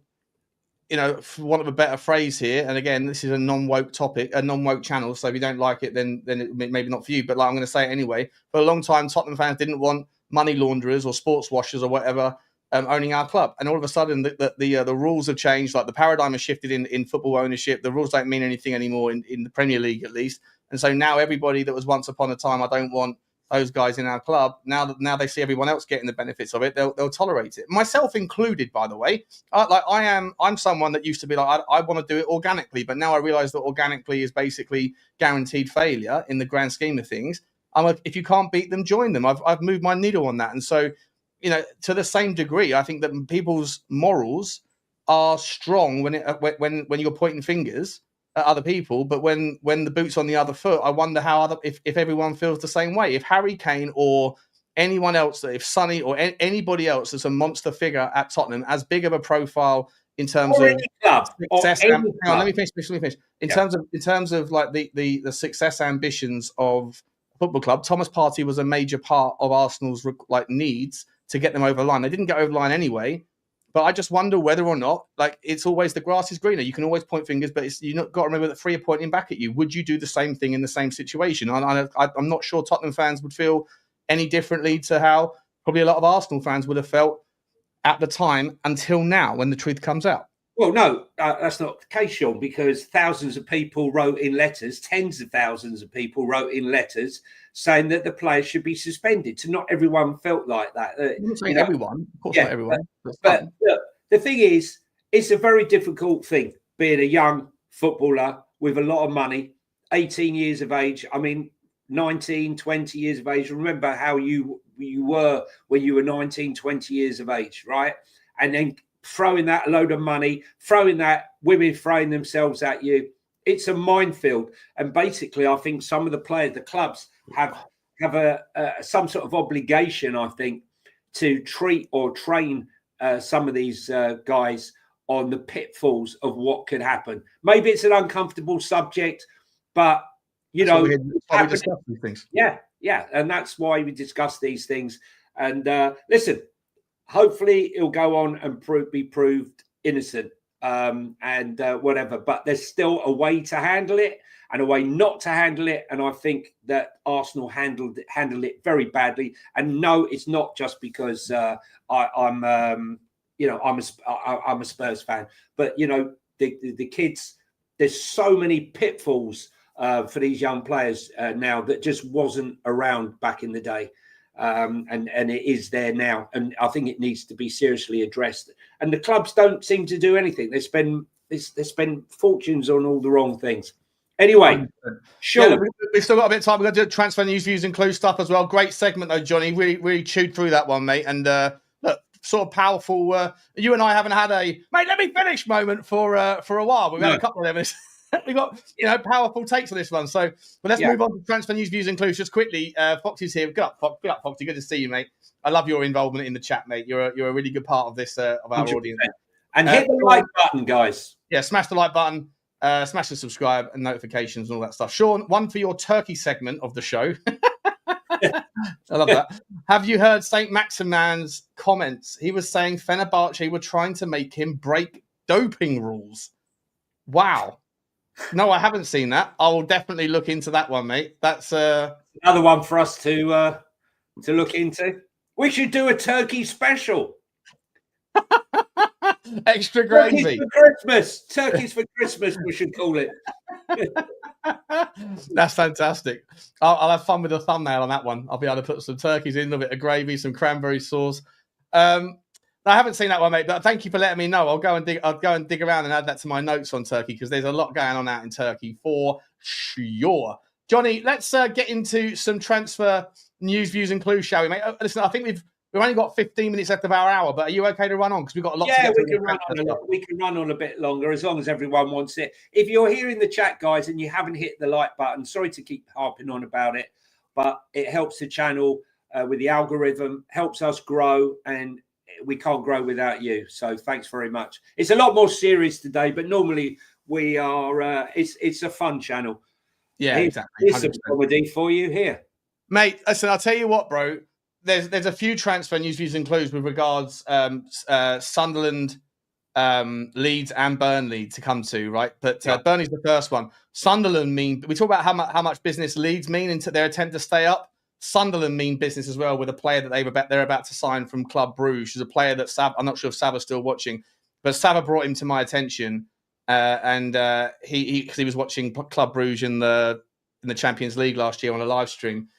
A: for want of a better phrase here. And again, this is a non-woke topic, a non-woke channel. So if you don't like it, then it maybe not for you. But I'm going to say it anyway. For a long time, Tottenham fans didn't want money launderers or sports washers or whatever owning our club, and all of a sudden the rules have changed. Like the paradigm has shifted in football ownership. The rules don't mean anything anymore in the Premier League, at least. And so now everybody that was once upon a time, I don't want those guys in our club. Now they see everyone else getting the benefits of it. They'll tolerate it, myself included. By the way, I'm someone that used to be like I want to do it organically, but now I realise that organically is basically guaranteed failure in the grand scheme of things. I'm like, if you can't beat them, join them. I've moved my needle on that, and so. To the same degree, I think that people's morals are strong when you're pointing fingers at other people. But when the boot's on the other foot, I wonder how if everyone feels the same way. If Harry Kane or anyone else, if Sonny or anybody else that's a monster figure at Tottenham, as big of a profile in terms of success. Let me finish. In terms of like the success ambitions of a football club, Thomas Partey was a major part of Arsenal's needs to get them over the line. They didn't get over the line anyway, but I just wonder whether or not, it's always the grass is greener. You can always point fingers, but you've not got to remember that three are pointing back at you. Would you do the same thing in the same situation? I'm not sure Tottenham fans would feel any differently to how probably a lot of Arsenal fans would have felt at the time until now when the truth comes out.
B: Well, no, that's not the case, Sean, because thousands of people wrote in letters, tens of thousands of people wrote in letters saying that the players should be suspended. So not everyone felt like that.
A: I'm not saying everyone, of course,
B: yeah,
A: not everyone.
B: but look, the thing is, it's a very difficult thing being a young footballer with a lot of money, 18 years of age. I mean, 19, 20 years of age. Remember how you were when you were 19, 20 years of age, right? And then throwing that load of money, throwing that women throwing themselves at you. It's a minefield. And basically, I think some of the players, the clubs have some sort of obligation, I think, to treat or train some of these guys on the pitfalls of what could happen. Maybe it's an uncomfortable subject, but we discuss
A: these things.
B: Yeah, and that's why we discuss these things. And listen, hopefully it'll go on and be proved innocent and whatever. But there's still a way to handle it and a way not to handle it. And I think that Arsenal handled it very badly. And no, it's not just because I'm a Spurs fan, but the kids. There's so many pitfalls for these young players now that just wasn't around back in the day. And it is there now. And I think it needs to be seriously addressed. And the clubs don't seem to do anything. They spend fortunes on all the wrong things. Anyway, sure.
A: Yeah, we've still got a bit of time. We're going to do transfer news, views, and clue stuff as well. Great segment, though, Johnny. Really chewed through that one, mate. And look, sort of powerful. You and I haven't had a mate. Let me finish moment for a while. We've had a couple of them. We've got powerful takes on this one. So, let's move on to transfer news, views, and clues just quickly. Foxy's here. Good up, Foxy. Good to see you, mate. I love your involvement in the chat, mate. You're a really good part of this of our 100%. Audience.
B: And hit the like button, guys.
A: Yeah, smash the like button. Smash the subscribe and notifications and all that stuff. Sean, one for your Turkey segment of the show. I love that. Have you heard St. Maximan's comments? He was saying Fenerbahce were trying to make him break doping rules. Wow. No, I haven't seen that. I will definitely look into that one, mate. That's
B: another one for us to look into. We should do a turkey special.
A: Extra gravy.
B: Turkeys for Christmas. Turkeys for Christmas, we should call it.
A: That's fantastic. I'll have fun with the thumbnail on that one. I'll be able to put some turkeys in, a bit of gravy, some cranberry sauce. I haven't seen that one, mate, but thank you for letting me know. I'll go and dig around and add that to my notes on Turkey because there's a lot going on out in Turkey for sure. Johnny, let's get into some transfer news, views, and clues, shall we, mate? Listen, I think we've only got 15 minutes left of our hour, but are you okay to run on? Because we've got a lot to get to.
B: We can run on a bit longer as long as everyone wants it. If you're here in the chat, guys, and you haven't hit the like button, sorry to keep harping on about it, but it helps the channel with the algorithm, helps us grow, and we can't grow without you. So thanks very much. It's a lot more serious today, but normally we are. It's a fun channel.
A: Yeah, exactly.
B: Here's some comedy for you here,
A: mate. Listen, I'll tell you what, bro. There's a few transfer news, views, and clues with regards Sunderland, Leeds, and Burnley to come to, right? But Burnley's the first one. Sunderland we talk about how much business Leeds mean into their attempt to stay up. Sunderland mean business as well with a player that they're about to sign from Club Bruges. Who's a player that I'm not sure if Sava's still watching, but Sava brought him to my attention, and he was watching Club Bruges in the Champions League last year on a live stream.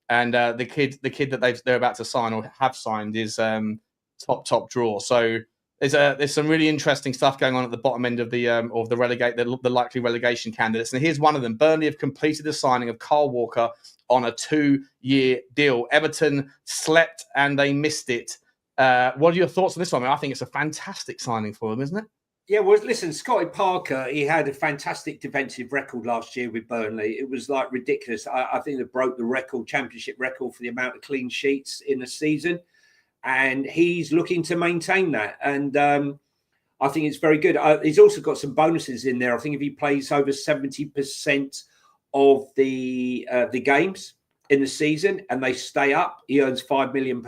A: And the kid that they're about to sign or have signed is top draw. So there's some really interesting stuff going on at the bottom end of the likely relegation candidates. And here's one of them. Burnley have completed the signing of Kyle Walker on a 2-year deal. Everton slept and they missed it. What are your thoughts on this one? I mean, I think it's a fantastic signing for them, isn't it?
B: Yeah, well, listen, Scotty Parker, he had a fantastic defensive record last year with Burnley. It was like ridiculous. I think they broke the championship record for the amount of clean sheets in a season. And he's looking to maintain that. And I think it's very good. He's also got some bonuses in there. I think if he plays over 70% of the games in the season and they stay up, he earns £5 million.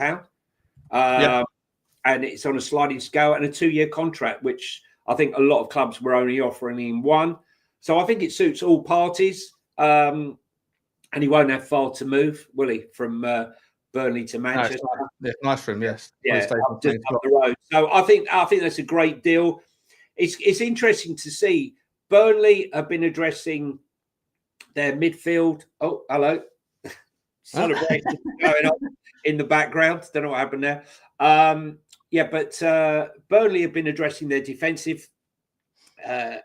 B: And it's on a sliding scale and a 2-year contract, which I think a lot of clubs were only offering in one. So I think it suits all parties. And he won't have far to move, will he, from Burnley to Manchester?
A: No, it's nice for him, yes.
B: Yeah, just up the road. So I think that's a great deal. it's interesting to see. Burnley have been addressing their midfield. Oh, hello. Celebration going on in the background. Don't know what happened there. But Burnley have been addressing their defensive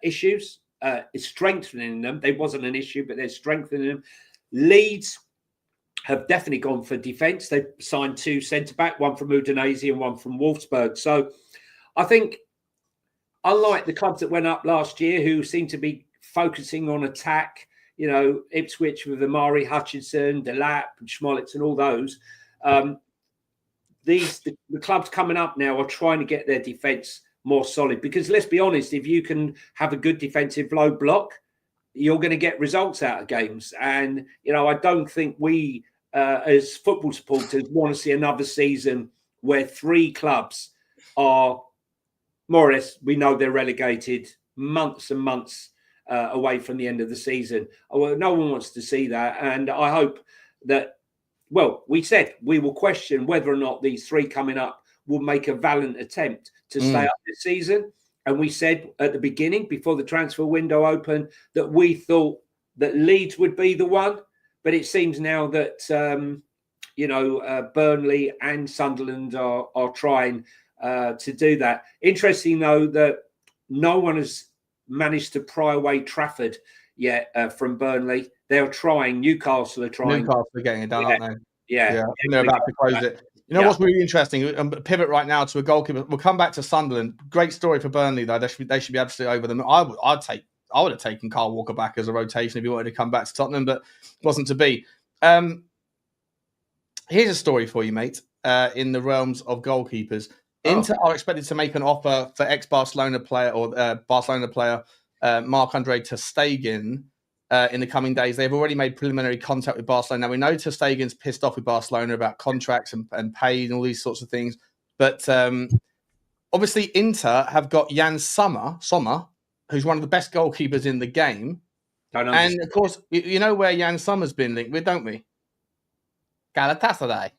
B: issues. It's strengthening them. They wasn't an issue, but they're strengthening them. Leeds have definitely gone for defence. They've signed 2 centre-back, one from Udinese and one from Wolfsburg. So I think, unlike the clubs that went up last year, who seem to be focusing on attack, Ipswich with Amari Hutchinson, Delap and Schmolitz and all those, the clubs coming up now are trying to get their defence more solid. Because let's be honest, if you can have a good defensive low block, you're going to get results out of games. And, I don't think we, as football supporters, want to see another season where 3 clubs are more or less, we know they're relegated months and months away from the end of the season. Well, no one wants to see that. And I hope that, we said we will question whether or not these 3 coming up will make a valiant attempt to stay up this season. And we said at the beginning, before the transfer window opened, that we thought that Leeds would be the one. But it seems now that, Burnley and Sunderland are trying to do that. Interesting, though, that no one has managed to pry away Trafford yet from Burnley. They're trying. Newcastle are trying.
A: Newcastle are getting it done, aren't they?
B: Yeah.
A: They're about to close it. What's really interesting? Pivot right now to a goalkeeper. We'll come back to Sunderland. Great story for Burnley, though. They should be absolutely over them. I would have taken Kyle Walker back as a rotation if he wanted to come back to Tottenham, but wasn't to be. Here's a story for you, mate. In the realms of goalkeepers, Inter are expected to make an offer for ex-Barcelona player Marc-Andre ter Stegen in the coming days. They've already made preliminary contact with Barcelona. Now, we know ter Stegen's pissed off with Barcelona about contracts and pay and all these sorts of things. But obviously, Inter have got Jan Sommer, who's one of the best goalkeepers in the game. And, of course, you know where Jan Sommer's been linked with, don't we? Galatasaray.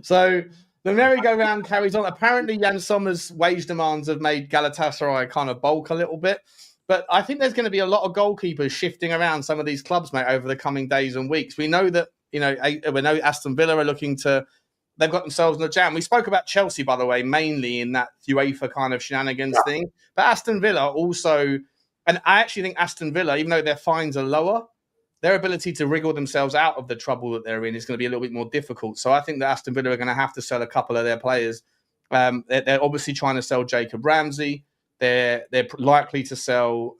A: So the merry-go-round carries on. Apparently, Jan Sommer's wage demands have made Galatasaray kind of bulk a little bit. But I think there's going to be a lot of goalkeepers shifting around some of these clubs, mate, over the coming days and weeks. We know that, we know Aston Villa are looking to, they've got themselves in a jam. We spoke about Chelsea, by the way, mainly in that UEFA kind of shenanigans thing. But Aston Villa also, and I actually think Aston Villa, even though their fines are lower, their ability to wriggle themselves out of the trouble that they're in is going to be a little bit more difficult. So I think that Aston Villa are going to have to sell a couple of their players. They're obviously trying to sell Jacob Ramsey. They're likely to sell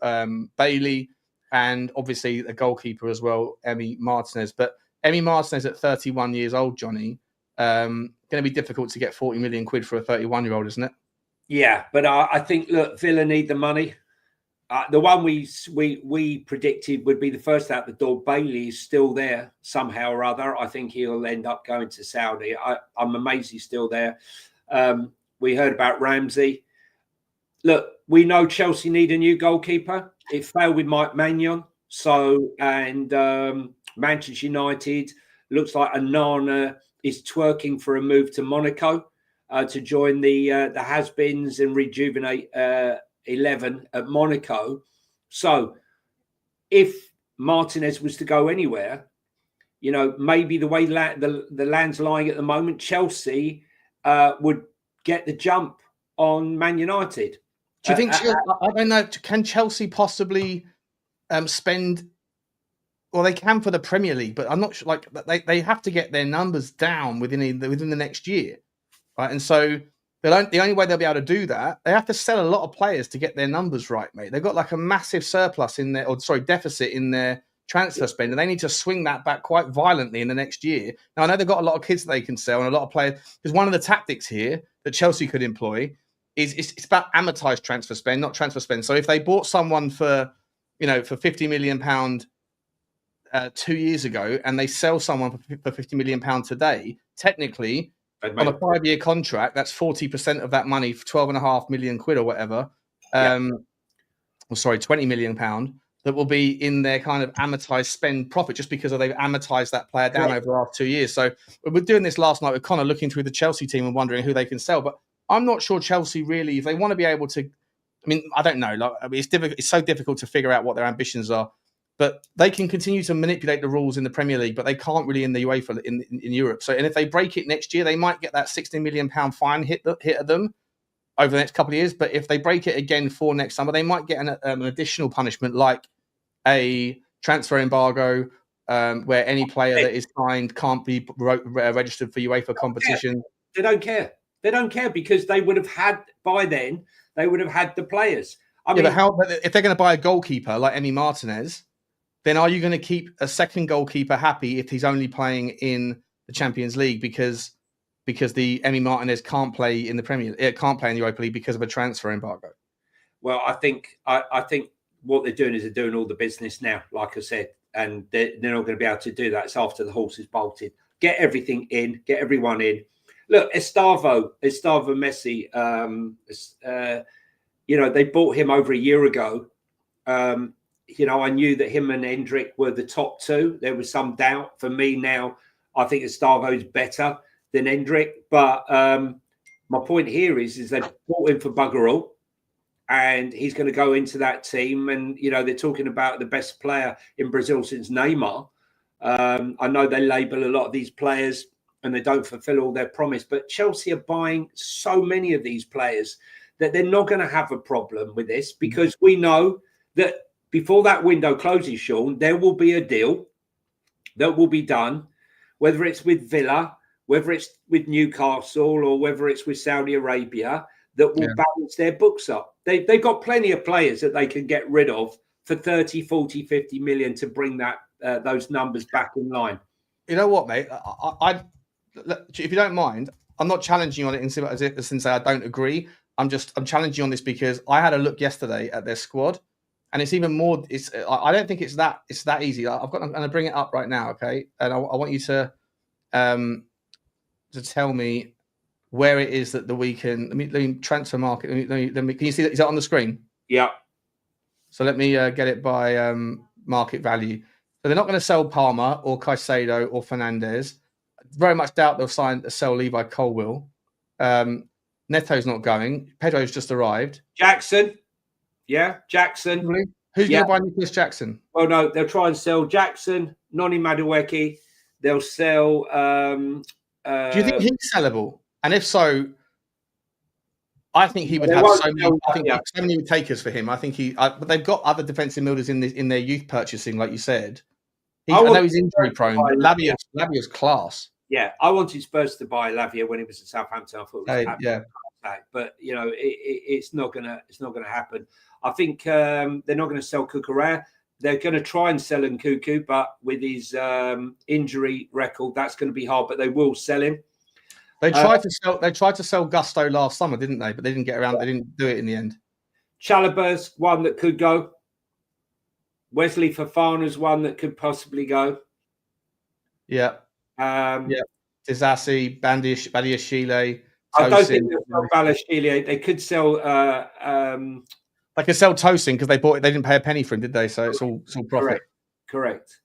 A: Bailey and obviously a goalkeeper as well, Emi Martinez. But Emi Martinez at 31 years old, Johnny, going to be difficult to get 40 million quid for a 31-year-old, isn't it?
B: Yeah, but I think, look, Villa need the money. The one we predicted would be the first out the door. Bailey is still there somehow or other. I think he'll end up going to Saudi. I'm amazed he's still there. We heard about Ramsey. Look, we know Chelsea need a new goalkeeper. It failed with Mike Maignan. Manchester United looks like Onana is twerking for a move to Monaco to join the has-beens and rejuvenate 11 at Monaco. So if Martinez was to go anywhere, maybe the way the land's lying at the moment, Chelsea would get the jump on Man United.
A: Do you think, I don't know, can Chelsea possibly spend, well, they can for the Premier League, but I'm not sure, they have to get their numbers down within the next year, right? And so the only way they'll be able to do that, they have to sell a lot of players to get their numbers right, mate. They've got like a massive surplus deficit in their transfer spend, and they need to swing that back quite violently in the next year. Now, I know they've got a lot of kids that they can sell and a lot of players, because one of the tactics here that Chelsea could employ is it's about amortized transfer spend, not transfer spend. So if they bought someone for £50 million 2 years ago and they sell someone for £50 million today, technically, on a 5-year contract, that's 40% of that money, 12.5 million quid or whatever. 20 million pound that will be in their kind of amortized spend profit just because they've amortized that player down over the last 2 years. So we're doing this last night with Connor, looking through the Chelsea team and wondering who they can sell. But I'm not sure Chelsea really, if they want to be able to. I mean, I don't know. Like, I mean, it's difficult. It's so difficult to figure out what their ambitions are. But they can continue to manipulate the rules in the Premier League, but they can't really in the UEFA in Europe. So, and if they break it next year, they might get that £60 million fine hit at them over the next couple of years. But if they break it again for next summer, they might get an additional punishment like a transfer embargo, where any player that is signed can't be registered for UEFA competition.
B: They don't care. They don't care because they would have had by then. They would have had the players. I mean,
A: but if they're going to buy a goalkeeper like Emi Martinez, then are you going to keep a second goalkeeper happy if he's only playing in the Champions League because the Emi Martinez can't play in the can't play in the Europa League because of a transfer embargo?
B: Well, I think what they're doing is they're doing all the business now, like I said, and they're not going to be able to do that. It's after the horse is bolted. Get everything in, get everyone in. Look, Estavo Messi, they bought him over a year ago. I knew that him and Hendrick were the top two. There was some doubt for me now. I think Estavo's better than Hendrick. But my point here is they bought him for bugger all. And he's going to go into that team. And, they're talking about the best player in Brazil since Neymar. I know they label a lot of these players and they don't fulfill all their promise. But Chelsea are buying so many of these players that they're not going to have a problem with this because we know that before that window closes, Sean, there will be a deal that will be done, whether it's with Villa, whether it's with Newcastle or whether it's with Saudi Arabia, that will balance their books up. They've got plenty of players that they can get rid of for 30, 40, 50 million to bring those numbers back in line.
A: You know what, mate? If you don't mind, I'm not challenging you on it since I don't agree. I'm challenging you on this because I had a look yesterday at their squad, and it's even more. I don't think it's that easy. I'm going to bring it up right now, okay? And I want you to tell me where it is that we can. Let me transfer market. Let me. Can you see that? Is that on the screen?
B: Yeah. So
A: let me get it by market value. So they're not going to sell Palmer or Caicedo or Fernandez. Very much doubt they'll sell Levi Colwill. Neto's not going. Pedro's just arrived.
B: Jackson. Yeah, Jackson.
A: Really? Who's going to buy Nicholas Jackson?
B: Well, no, they'll try and sell Jackson, Noni Madueke. They'll sell...
A: do you think he's sellable? And if so, I think he would have so many takers for him. I think but they've got other defensive midfielders in their youth purchasing, like you said. I know he's injury prone, but Lavia's class.
B: Yeah, I wanted Spurs to buy Lavia when he was at Southampton. I thought it was but it's not gonna happen. I think they're not going to sell Cucurella. They're going to try and sell Nkunku, but with his injury record, that's going to be hard. But they will sell him. They tried
A: to sell Gusto last summer, didn't they? But they didn't get around. They didn't do it in the end.
B: Chalobah's one that could go. Wesley Fofana's one that could possibly go.
A: Yeah. Disasi, Badiashile.
B: I don't think they'll sell Badiashile. They could sell.
A: They could sell Tosin because they didn't pay a penny for him, did they? So it's all profit.
B: Correct.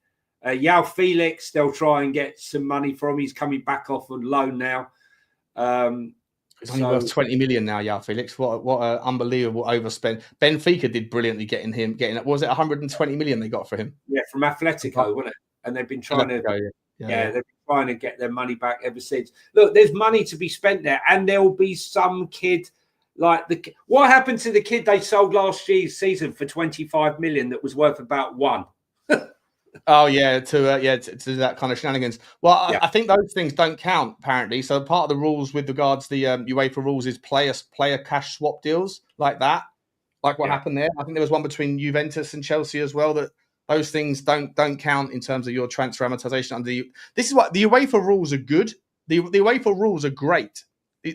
B: Yao Felix, they'll try and get some money from. He's coming back off on loan now.
A: He's only worth 20 million now, Yao Felix. What an unbelievable overspend. Benfica did brilliantly getting was it 120 million they got for him?
B: Yeah, from Atletico, wasn't it? And they've been trying they've been trying to get their money back ever since. Look, there's money to be spent there, and there will be some kid like what happened to the kid they sold last year's season for 25 million that was worth about one.
A: Oh yeah, to that kind of shenanigans. Well, I think those things don't count apparently. So part of the rules with regards to the UEFA rules is player cash swap deals like that, like what happened there. I think there was one between Juventus and Chelsea as well. That those things don't count in terms of your transfer amortization under the. This is what the UEFA rules are good. The UEFA rules are great.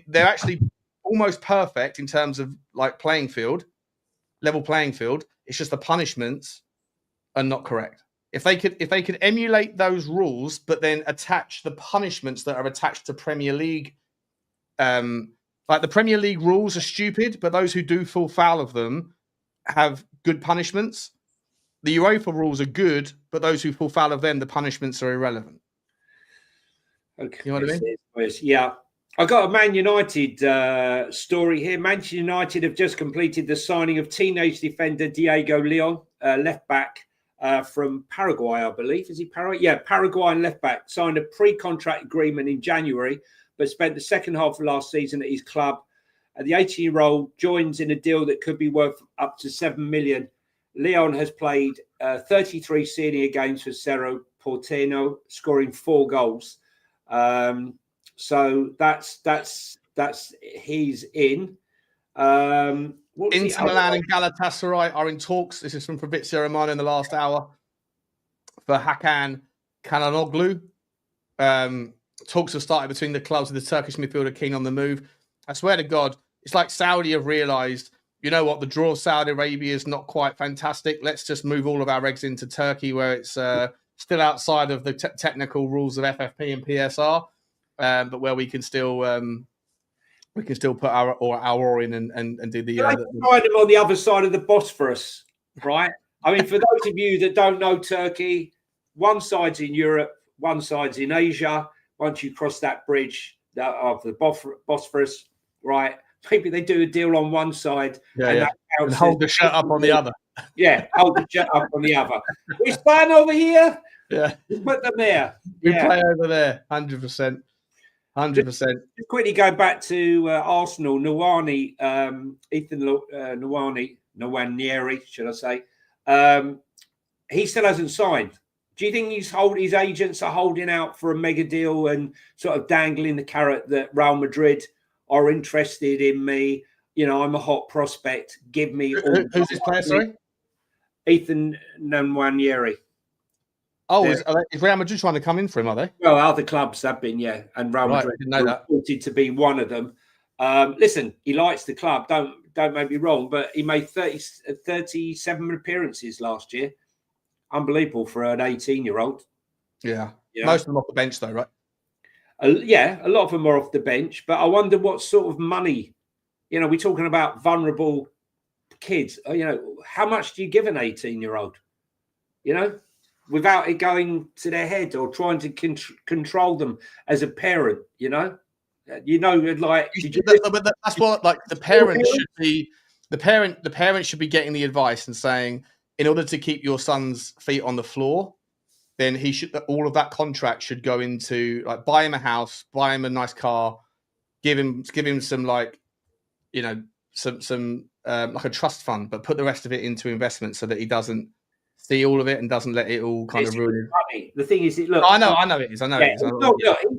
A: They're actually almost perfect in terms of like level playing field. It's just the punishments are not correct. If they could emulate those rules, but then attach the punishments that are attached to Premier League, like the Premier League rules are stupid, but those who do fall foul of them have good punishments. The UEFA rules are good, but those who fall foul of them, the punishments are irrelevant.
B: Okay,
A: you know what I mean?
B: Yeah. I got a Man United story here. Manchester United have just completed the signing of teenage defender Diego Leon, left back from Paraguay, I believe. Is he Paraguay? Yeah, Paraguayan left back. Signed a pre-contract agreement in January, but spent the second half of last season at his club. The 18-year-old joins in a deal that could be worth up to $7 million. Leon has played 33 senior games for Cerro Porteño, scoring 4 goals. So that's he's in.
A: Inter Milan and Galatasaray are in talks. This is from Fabrizio Romano in the last hour for Hakan Çalhanoğlu. Talks have started between the clubs with the Turkish midfielder keen on the move. I swear to God, it's like Saudi have realised, you know what, the draw of Saudi Arabia is not quite fantastic. Let's just move all of our eggs into Turkey, where it's still outside of the technical rules of FFP and PSR, but where we can still put our oar in and do the.
B: Find them on the other side of the Bosphorus, right? I mean, for those of you that don't know Turkey, one side's in Europe, one side's in Asia. Once you cross that bridge of the Bosphorus, right? Maybe they do a deal on one side and
A: hold the shirt up on the other.
B: Yeah, hold the shirt up on the other. We stand over here.
A: Yeah,
B: put them there.
A: We play over there, 100%. 100%.
B: Just quickly go back to Arsenal. Nwani, Ethan Nwaneri, should I say? He still hasn't signed. Do you think his agents are holding out for a mega deal and sort of dangling the carrot that Real Madrid are interested in me? You know, I'm a hot prospect. Give me.
A: Who's this player? Sorry,
B: Ethan Nwaneri.
A: Oh, is Real Madrid trying to come in for him? Are they?
B: Well, other clubs have been, yeah, and Real Madrid reported to be one of them. Listen, he likes the club. Don't make me wrong, but he made 37 appearances last year. Unbelievable for an 18-year-old.
A: Yeah, most of them off the bench, though, right?
B: Yeah, a lot of them are off the bench, but I wonder what sort of money. You know, we're talking about vulnerable kids. You know, how much do you give an 18-year-old? You know, without it going to their head or trying to control them as a parent. You know, like
A: but that's what like the parent should be. The parent should be getting the advice and saying, in order to keep your son's feet on the floor, then all of that contract should go into like buy him a house, buy him a nice car, give him some like, you know, some like a trust fund, but put the rest of it into investment so that he doesn't see all of it and doesn't let it all kind of ruin.
B: The thing is, look,
A: I know it is. He's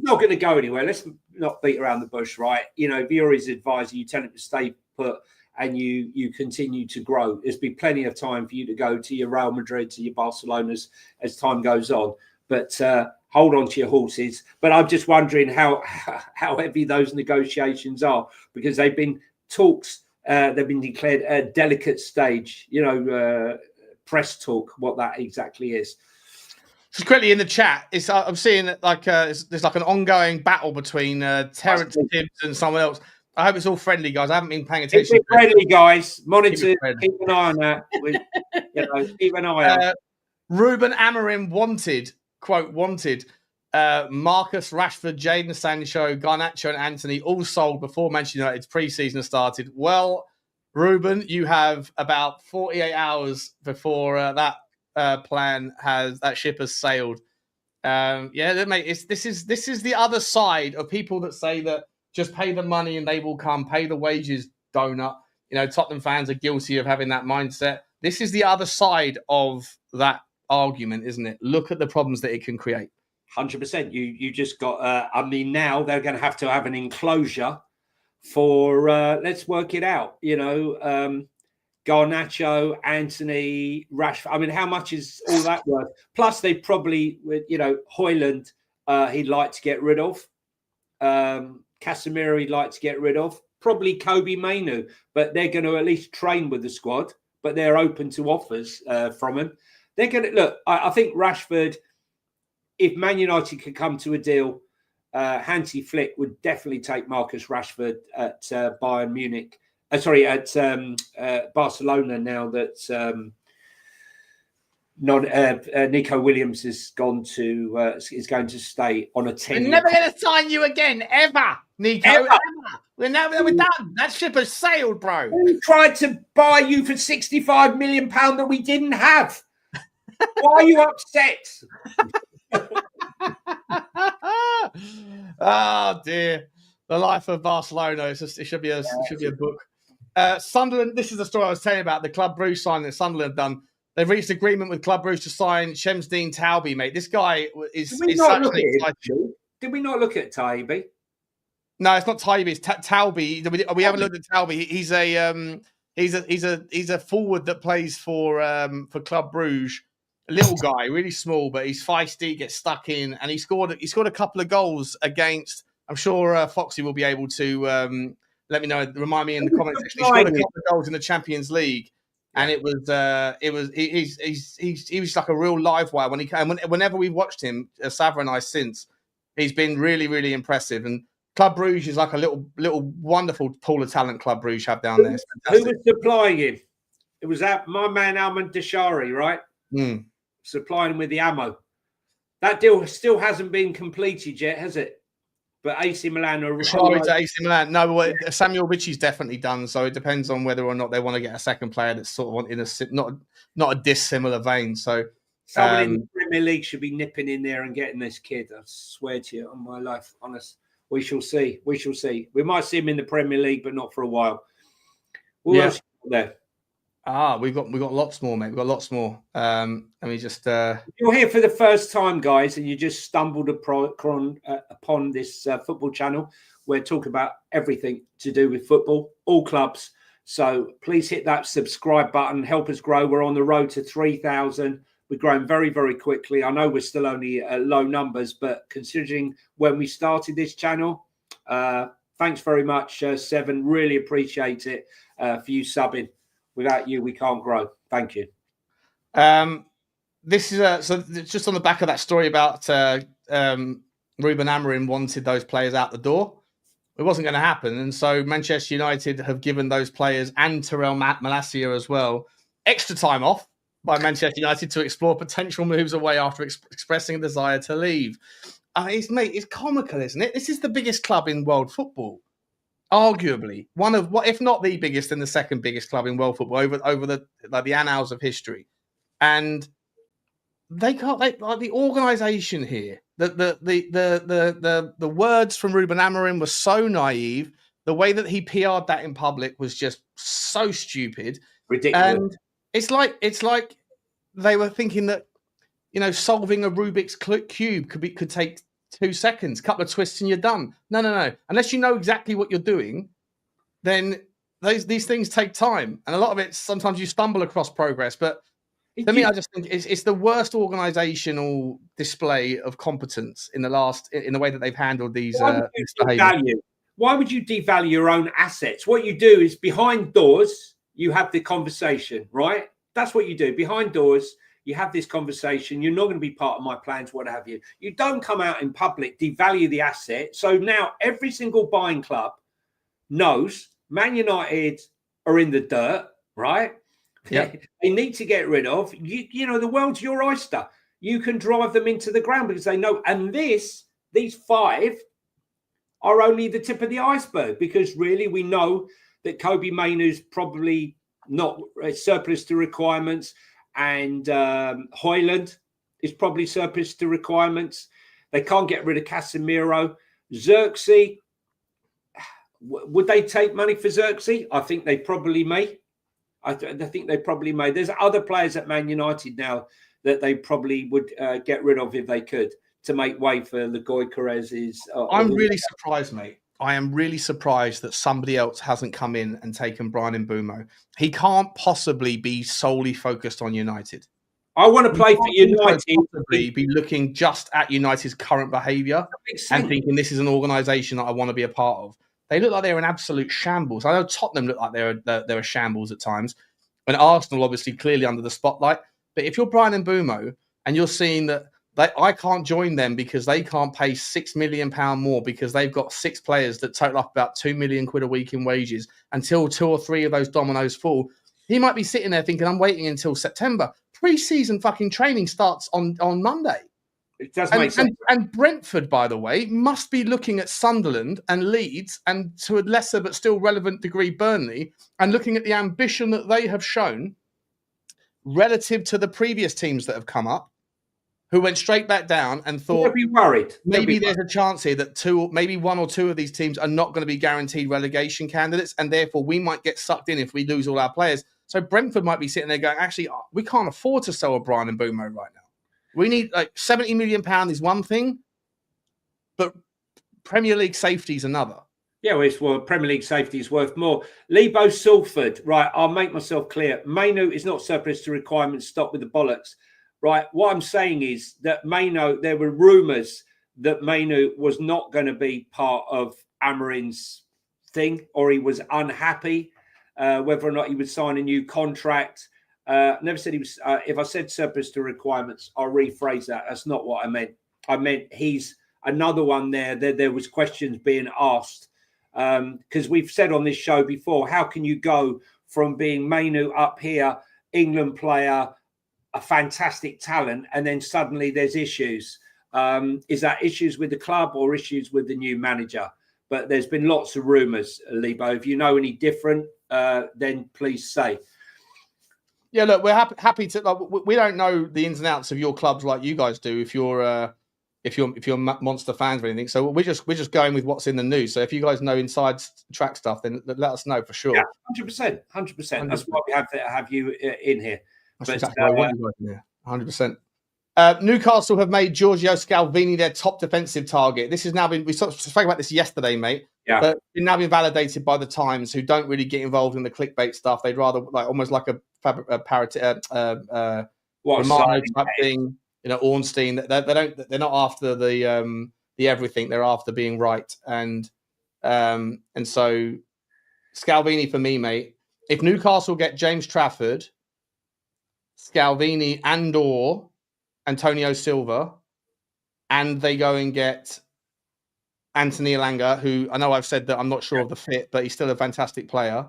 B: not going to go anywhere. Let's not beat around the bush, right? You know, if you're his advisor, you tell him to stay put. And you continue to grow. There's been plenty of time for you to go to your Real Madrid, to your Barcelonas as time goes on. But hold on to your horses. But I'm just wondering how heavy those negotiations are, because they've been talks. They've been declared a delicate stage. You know, press talk. What that exactly is.
A: Just quickly in the chat, I'm seeing like there's like an ongoing battle between Terence Tibbs and someone else. I hope it's all friendly, guys. I haven't been paying attention.
B: Keep it friendly, guys. Monitor. Keep an eye on that. Keep an eye on.
A: Ruben Amorim wanted Marcus Rashford, Jadon Sancho, Garnacho, and Anthony all sold before Manchester United's pre-season started. Well, Ruben, you have about 48 hours before that that ship has sailed. Mate, this is the other side of people that say that. Just pay the money and they will come. Pay the wages, donut. You know, Tottenham fans are guilty of having that mindset. This is the other side of that argument, isn't it? Look at the problems that it can create.
B: 100%. You just got. I mean, now they're going to have an enclosure for. Let's work it out. You know, Garnacho, Anthony, Rashford. I mean, how much is all that worth? Plus, they probably, you know, Højlund. He'd like to get rid of. Casemiro he'd like to get rid of, probably Kobe Mainoo, but they're going to at least train with the squad, but they're open to offers from him. They're going to look, I think Rashford, if Man United could come to a deal, Hansi Flick would definitely take Marcus Rashford at Bayern Munich. At Barcelona now that Nico Williams is going to stay on a 10-year.
A: We're never going to sign you again, ever, Nico. Ever. We're done. That ship has sailed, bro.
B: We tried to buy you for £65 million that we didn't have. Why are you upset?
A: Oh dear, the life of Barcelona. It should be a book. Sunderland. This is the story I was telling you about. The Club Brugge signing that Sunderland have done. They've reached agreement with Club Brugge to sign Shamsdeen Taubi, mate. This guy is such an exciting.
B: Did we not look at Taubi?
A: No, it's not Taubi. It's Taubi. We haven't looked at Taubi. He's a forward that plays for Club Brugge. A little guy, really small, but he's feisty. Gets stuck in, and he scored a couple of goals against. I'm sure Foxy will be able to let me know. Remind me in the comments. He scored a couple of goals in the Champions League, and he was like a real live wire when he came. Whenever we've watched him, Savra and I since, he's been really, really impressive. And Club Brugge is like a little wonderful pool of talent. Club Brugge have down there.
B: Who was supplying him? It was my man Almond Deshari, right?
A: Mm.
B: Supplying him with the ammo. That deal still hasn't been completed yet, has it? But AC Milan are...
A: AC Milan. No, Samuel Ritchie's definitely done. So it depends on whether or not they want to get a second player that's sort of in a not a dissimilar vein. So
B: someone in the Premier League should be nipping in there and getting this kid. I swear to you, on my life, honest. We shall see. We shall see. We might see him in the Premier League, but not for a while. What else there?
A: We've got lots more, mate. We've got lots more. Let me just.
B: You're here for the first time, guys, and you just stumbled upon this football channel. We're talking about everything to do with football, all clubs. So please hit that subscribe button. Help us grow. We're on the road to 3,000. We're growing very, very quickly. I know we're still only at low numbers, but considering when we started this channel, thanks very much, Seven. Really appreciate it for you subbing. Without you, we can't grow. Thank you.
A: This is so just on the back of that story about Ruben Amorim wanted those players out the door. It wasn't going to happen, and so Manchester United have given those players and Terrell Malacia as well extra time off by Manchester United to explore potential moves away after expressing a desire to leave. It's comical, isn't it? This is the biggest club in world football. Arguably one of if not the biggest, then the second biggest club in world football over the annals of history, and they can't like the organisation here. The words from Ruben Amorim were so naive. The way that he PR'd that in public was just so stupid,
B: ridiculous.
A: And it's like they were thinking that solving a Rubik's cube could take 2 seconds, couple of twists and you're done. No. Unless you know exactly what you're doing, then these things take time. And a lot of it, sometimes you stumble across progress. But to me, I just think it's the worst organizational display of competence in the way that they've handled these behaviors.
B: Why would you devalue your own assets? What you do is behind doors, you have the conversation, right? That's what you do. Behind doors, you have this conversation. You're not going to be part of my plans, what have you. You don't come out in public, devalue the asset. So now every single buying club knows Man United are in the dirt, right?
A: Yeah.
B: They need to get rid of. The world's your oyster. You can drive them into the ground because they know. And these 5 are only the tip of the iceberg, because really we know that Kobe Mainoo's probably not surplus to requirements. And Højlund is probably surplus to requirements. They can't get rid of Casemiro. Xerxes, would they take money for Xerxes? I think they probably may. I think they probably may. There's other players at Man United now that they probably would get rid of if they could, to make way for Legoy Corez's.
A: I'm really surprised, mate. I am really surprised that somebody else hasn't come in and taken Bryan Mbeumo. He can't possibly be solely focused on United.
B: I want to play for United.
A: Possibly be looking just at United's current behaviour and thinking this is an organisation that I want to be a part of. They look like they're an absolute shambles. I know Tottenham look like they're a shambles at times, and Arsenal obviously clearly under the spotlight. But if you're Bryan Mbeumo and you're seeing that I can't join them because they can't pay £6 million more because they've got 6 players that total up about £2 million a week in wages until 2 or 3 of those dominoes fall. He might be sitting there thinking, I'm waiting until September. pre-season fucking training starts on Monday.
B: It does make sense.
A: And Brentford, by the way, must be looking at Sunderland and Leeds and to a lesser but still relevant degree Burnley and looking at the ambition that they have shown relative to the previous teams that have come up, who went straight back down and thought,
B: they'll be worried.
A: Maybe there's a chance here that maybe one or two of these teams are not going to be guaranteed relegation candidates, and therefore we might get sucked in if we lose all our players. So Brentford might be sitting there going, actually, we can't afford to sell O'Brien and Bumo right now. We need like £70 million is one thing, but Premier League safety is another.
B: Yeah, well, Premier League safety is worth more. Lebo Salford, right, I'll make myself clear. Mainu is not surplus to requirements. Stop with the bollocks. Right, what I'm saying is that Mainu, there were rumours that Mainu was not going to be part of Amorim's thing, or he was unhappy, whether or not he would sign a new contract. Never said he was. If I said surplus to requirements, I'll rephrase that. That's not what I meant. I meant he's another one there. There was questions being asked because we've said on this show before, how can you go from being Mainu up here, England player, a fantastic talent, and then suddenly there's issues? Is that issues with the club or issues with the new manager? But there's been lots of rumours, Lebo. If you know any different, then please say.
A: Yeah, look, we're happy to. Like, we don't know the ins and outs of your clubs like you guys do. If you're Monster fans or anything, so we're just going with what's in the news. So if you guys know inside track stuff, then let us know for sure.
B: Yeah, 100%. That's why we have to have you in here.
A: That's exactly what I want you guys in here. 100%. Newcastle have made Giorgio Scalvini their top defensive target. This has now been, we sort of spoke about this yesterday, mate.
B: Yeah.
A: But it's now been validated by the Times, who don't really get involved in the clickbait stuff. They'd rather like almost like a parody, Romano type thing, Ornstein. They're not after the everything. They're after being right. And so Scalvini for me, mate. If Newcastle get James Trafford, Scalvini and/or Antonio Silva, and they go and get Anthony Elanga, who I know I've said that I'm not sure of the fit, but he's still a fantastic player.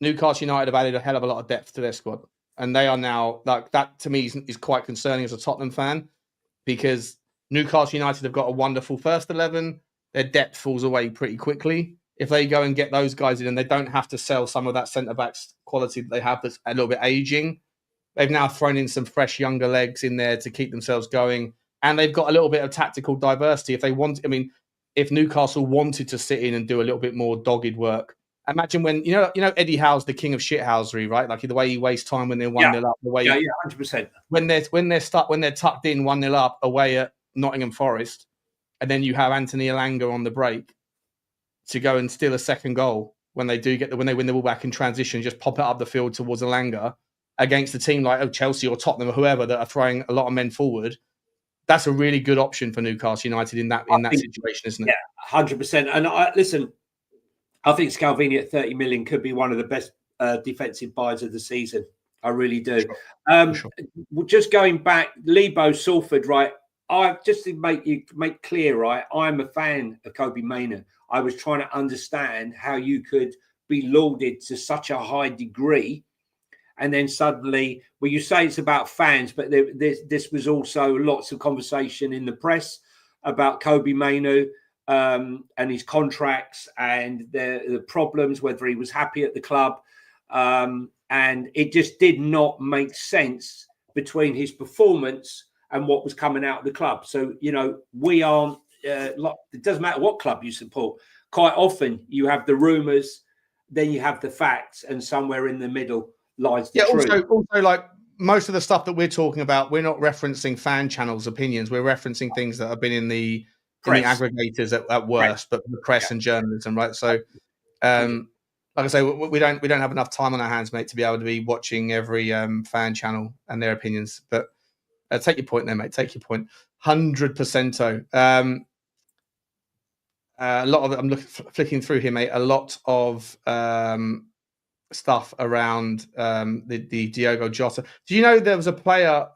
A: Newcastle United have added a hell of a lot of depth to their squad. And they are now, like, that to me is quite concerning as a Tottenham fan, because Newcastle United have got a wonderful first 11. Their depth falls away pretty quickly. If they go and get those guys in, and they don't have to sell some of that centre-backs quality that they have that's a little bit aging, they've now thrown in some fresh younger legs in there to keep themselves going. And they've got a little bit of tactical diversity. If they want, if Newcastle wanted to sit in and do a little bit more dogged work, imagine when, Eddie Howe's the king of shithousery, right? Like the way he wastes time when they're 1-0 up. The way
B: 100%.
A: When they're tucked in 1-0 up away at Nottingham Forest, and then you have Anthony Elanga on the break to go and steal a second goal when they win the ball back in transition, just pop it up the field towards Elanga against a team like Chelsea or Tottenham or whoever that are throwing a lot of men forward. That's a really good option for Newcastle United in that situation, isn't it?
B: Yeah, 100%. And listen, I think Scalvini at 30 million could be one of the best defensive buys of the season. I really do. Sure. Just going back, Lebo Salford, right? Just to make clear, right? I'm a fan of Kobbie Mainoo. I was trying to understand how you could be lauded to such a high degree, and then suddenly, well, you say it's about fans, but this was also lots of conversation in the press about Kobbie Mainoo and his contracts and the problems, whether he was happy at the club. And it just did not make sense between his performance and what was coming out of the club. So, we aren't, it doesn't matter what club you support. Quite often you have the rumours, then you have the facts, and somewhere in the middle lies the truth.
A: Also, like most of the stuff that we're talking about, we're not referencing fan channels' opinions. We're referencing things that have been in the aggregators at worst, but the press and journalism, right? So, like I say, we don't have enough time on our hands, mate, to be able to be watching every fan channel and their opinions. But take your point there, mate. Take your point. 100%. A lot of I'm flicking through here, mate. A lot of stuff around the Diogo Jota. Do you know there was a player,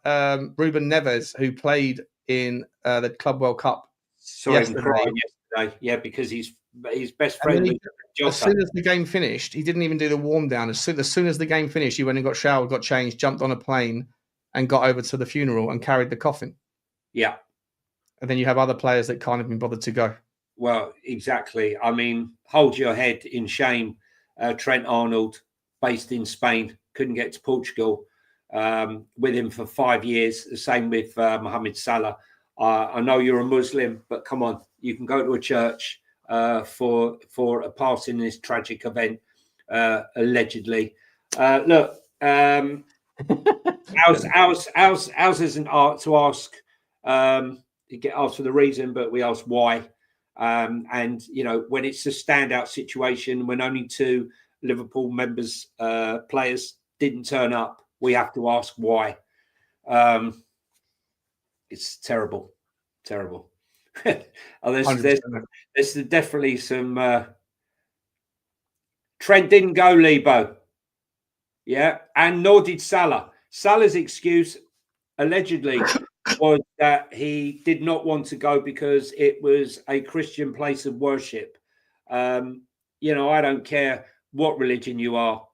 A: Ruben Neves, who played in the Club World Cup yesterday?
B: Yeah, because he's best friend with Jota.
A: As soon as the game finished, he didn't even do the warm down. As soon as the game finished, he went and got showered, got changed, jumped on a plane, and got over to the funeral and carried the coffin.
B: Yeah.
A: And then you have other players that can't even be bothered to go.
B: Well, exactly. I mean, hold your head in shame. Trent Arnold, based in Spain, couldn't get to Portugal. With him for 5 years. The same with Mohamed Salah. I know you're a Muslim, but come on, you can go to a church for a part in this tragic event, allegedly. Look, ours isn't art to ask. You get asked for the reason, but we ask why. And you know, when it's a standout situation, when only 2 Liverpool players didn't turn up, we have to ask why. It's terrible. There's definitely some. Trent didn't go, Lebo. Yeah, and nor did Salah. Salah's excuse, allegedly, was that he did not want to go because it was a Christian place of worship. You know, I don't care what religion you are.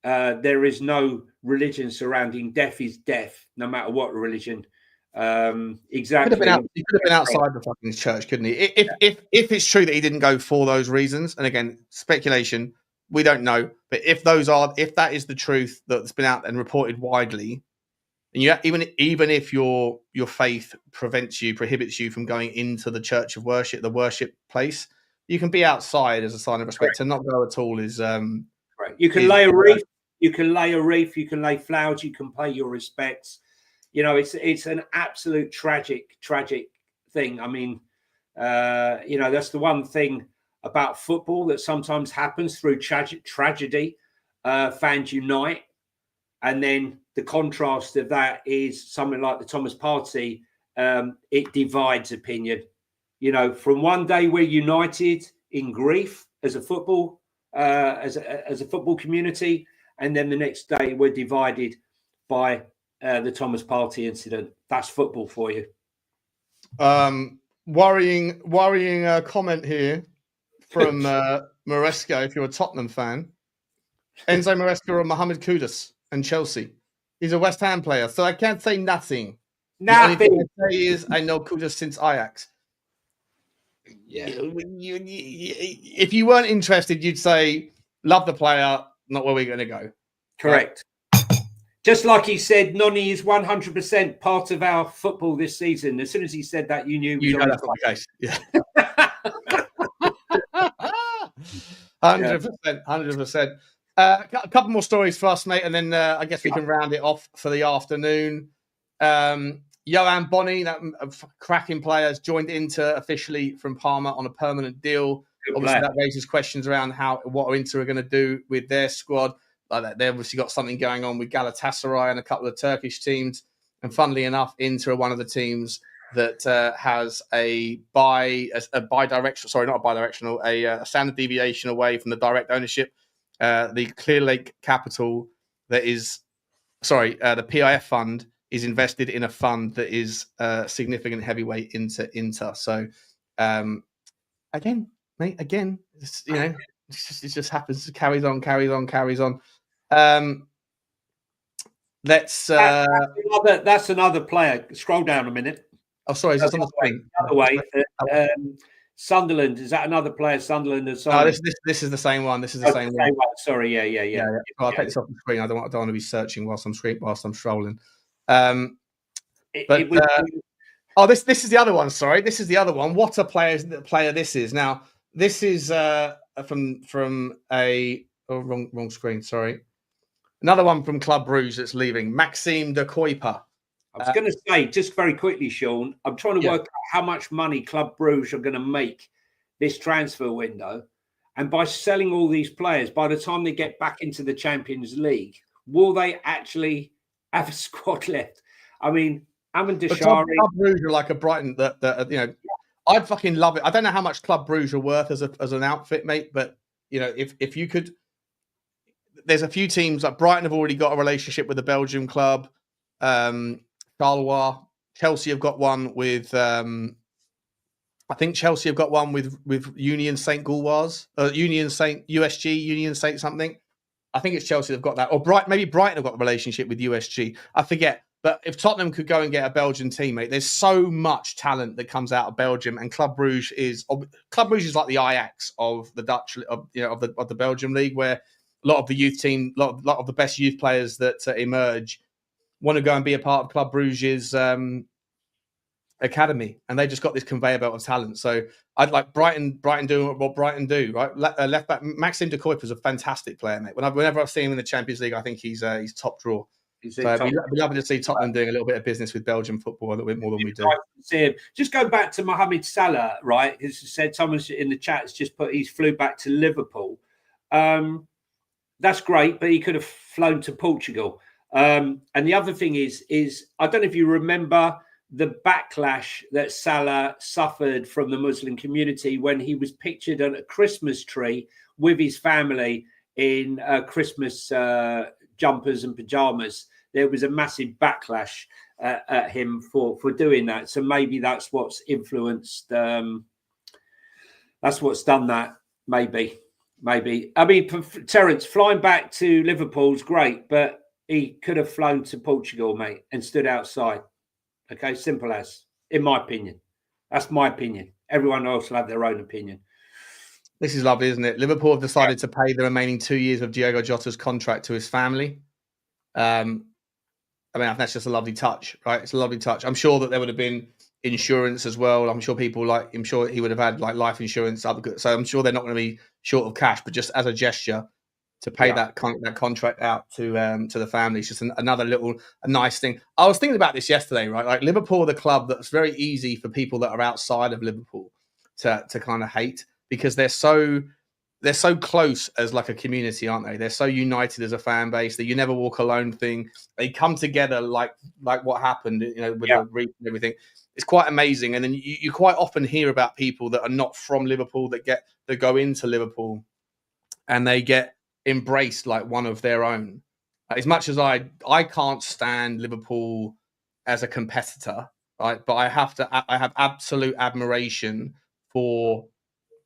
B: There is no religion surrounding death is death, no matter what religion. Exactly.
A: He could have been outside the fucking church, couldn't he? If it's true that he didn't go for those reasons, and again, speculation, we don't know. But if that is the truth that's been out and reported widely, and even if your faith prohibits you from going into the church of worship, the worship place, you can be outside as a sign of respect. To not go at all is
B: right. You can lay a wreath. You can lay a wreath. You can lay flowers. You can pay your respects. You know, it's an absolute tragic thing. I mean, you know, that's the one thing about football that sometimes happens through tragedy. Fans unite, and then the contrast of that is something like the Thomas Partey. It divides opinion. You know, from one day we're united in grief as a football community, and then the next day we're divided by the Thomas Partey incident. That's football for you.
A: Worrying comment here from Maresca, if you're a Tottenham fan. Enzo Maresca on Mohamed Kudus and Chelsea. He's a West Ham player, so I can't say nothing. The only thing I say is I know Kudus since Ajax.
B: Yeah.
A: If you weren't interested, you'd say, love the player, not where we're going to go.
B: Correct. Just like he said, Noni is 100% part of our football this season. As soon as he said that, you knew.
A: You know that's not the case. Yeah. 100%. A couple more stories for us, mate, and then I guess we can round it off for the afternoon. Johan Bonney, that cracking player, has joined Inter officially from Parma on a permanent deal. Obviously, that raises questions around what Inter are going to do with their squad. Like they've obviously got something going on with Galatasaray and a couple of Turkish teams. And funnily enough, Inter are one of the teams that has a standard deviation away from the direct ownership. The Clear Lake Capital the PIF fund is invested in a fund that is significant heavyweight into Inter. So again, it just happens. Carries on.
B: That's another player. Scroll down a minute.
A: Oh, sorry, is this on the screen?
B: Other way. Sunderland, is that another player? Sunderland and
A: no, this is the same one. This is the same one.
B: Sorry, yeah.
A: I'll take this off the screen. I don't want to be searching whilst I'm strolling. This is the other one. Sorry, this is the other one. What a player this is. Now, this is from a wrong screen. Sorry, another one from Club Brugge that's leaving. Maxime de Kuiper.
B: I was going to say, just very quickly, Sean, I'm trying to work out how much money Club Brugge are going to make this transfer window. And by selling all these players, by the time they get back into the Champions League, will they actually have a squad left? I mean, Amon Deshari...
A: Club Brugge are like a Brighton I'd fucking love it. I don't know how much Club Brugge are worth as an outfit, mate, but, you know, if you could... There's a few teams, like Brighton have already got a relationship with the Belgium club. Charleroi. Chelsea have got one with I think Chelsea have got one with Union Saint Gauloise, Union Saint USG, Union Saint something. I think it's Chelsea have got that, or maybe Brighton have got a relationship with USG. I forget, But if Tottenham could go and get a Belgian teammate, there's so much talent that comes out of Belgium, and Club Brugge is like the Ajax of the Dutch, of the Belgium league, where a lot of the youth team, a lot of the best youth players that emerge want to go and be a part of Club Brugge's academy, and they just got this conveyor belt of talent. So I'd like Brighton doing what Brighton do, right? Left back Maxime de Kuyper is a fantastic player, mate. Whenever I've seen him in the Champions League, I think he's top draw. So it'd be lovely to see Tottenham doing a little bit of business with Belgian football a little bit more than we do.
B: See him. Just go back to Mohamed Salah, right? As you said, someone in the chat has just put he flew back to Liverpool. That's great, but he could have flown to Portugal. And the other thing is I don't know if you remember the backlash that Salah suffered from the Muslim community when he was pictured on a Christmas tree with his family in Christmas jumpers and pajamas. There was a massive backlash at him for doing that. So maybe that's what's influenced. That's what's done that. Maybe. I mean, Terence, flying back to Liverpool's great, but he could have flown to Portugal, mate, and stood outside. Okay, simple as, in my opinion. That's my opinion. Everyone else will have their own opinion.
A: This is lovely, isn't it? Liverpool have decided to pay the remaining 2 years of Diogo Jota's contract to his family. I mean, that's just a lovely touch, right? It's a lovely touch. I'm sure that there would have been insurance as well. I'm sure he would have had like life insurance. So I'm sure they're not going to be short of cash, but just as a gesture to pay that contract out to the family, it's just another a nice thing. I was thinking about this yesterday, right? Like Liverpool are the club that's very easy for people that are outside of Liverpool to kind of hate, because they're so close as like a community, aren't they? They're so united as a fan base, that you never walk alone thing. They come together like what happened, with the reef and everything. It's quite amazing. And then you quite often hear about people that are not from Liverpool that go into Liverpool and they get embraced like one of their own. As much as I can't stand Liverpool as a competitor, right? But I have absolute admiration for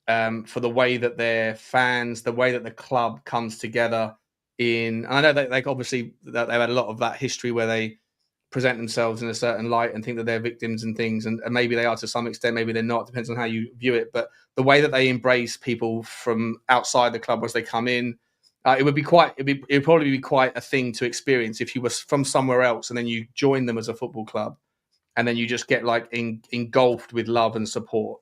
A: the way that their fans, the way that the club comes together and I know that obviously that they've had a lot of that history where they present themselves in a certain light and think that they're victims and things, and maybe they are to some extent, maybe they're not, depends on how you view it. But the way that they embrace people from outside the club as they come in, it would probably be quite a thing to experience if you were from somewhere else and then you join them as a football club, and then you just get like engulfed with love and support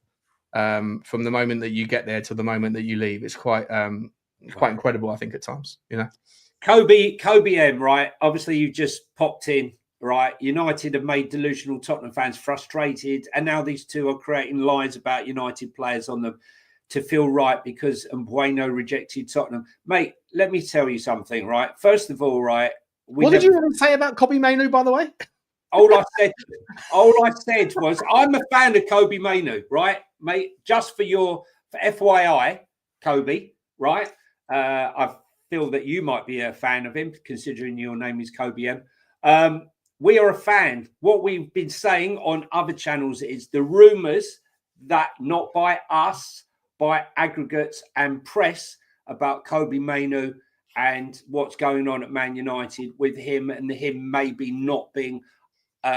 A: from the moment that you get there to the moment that you leave. It's quite incredible, I think, at times.
B: Kobe M, right? Obviously, you just popped in, right? United have made delusional Tottenham fans frustrated, and now these two are creating lies about United players on them to feel right because Bueno rejected Tottenham. Mate, let me tell you something, right? First of all, right?
A: What did you say about Kobe Mainu, by the way?
B: All I said was I'm a fan of Kobe Mainu, right, mate? Just for FYI, Kobe, right? I feel that you might be a fan of him, considering your name is Kobe M. We are a fan. What we've been saying on other channels is the rumours that, not by us, by aggregates and press, about Kobe Mainu and what's going on at Man United with him and him maybe not being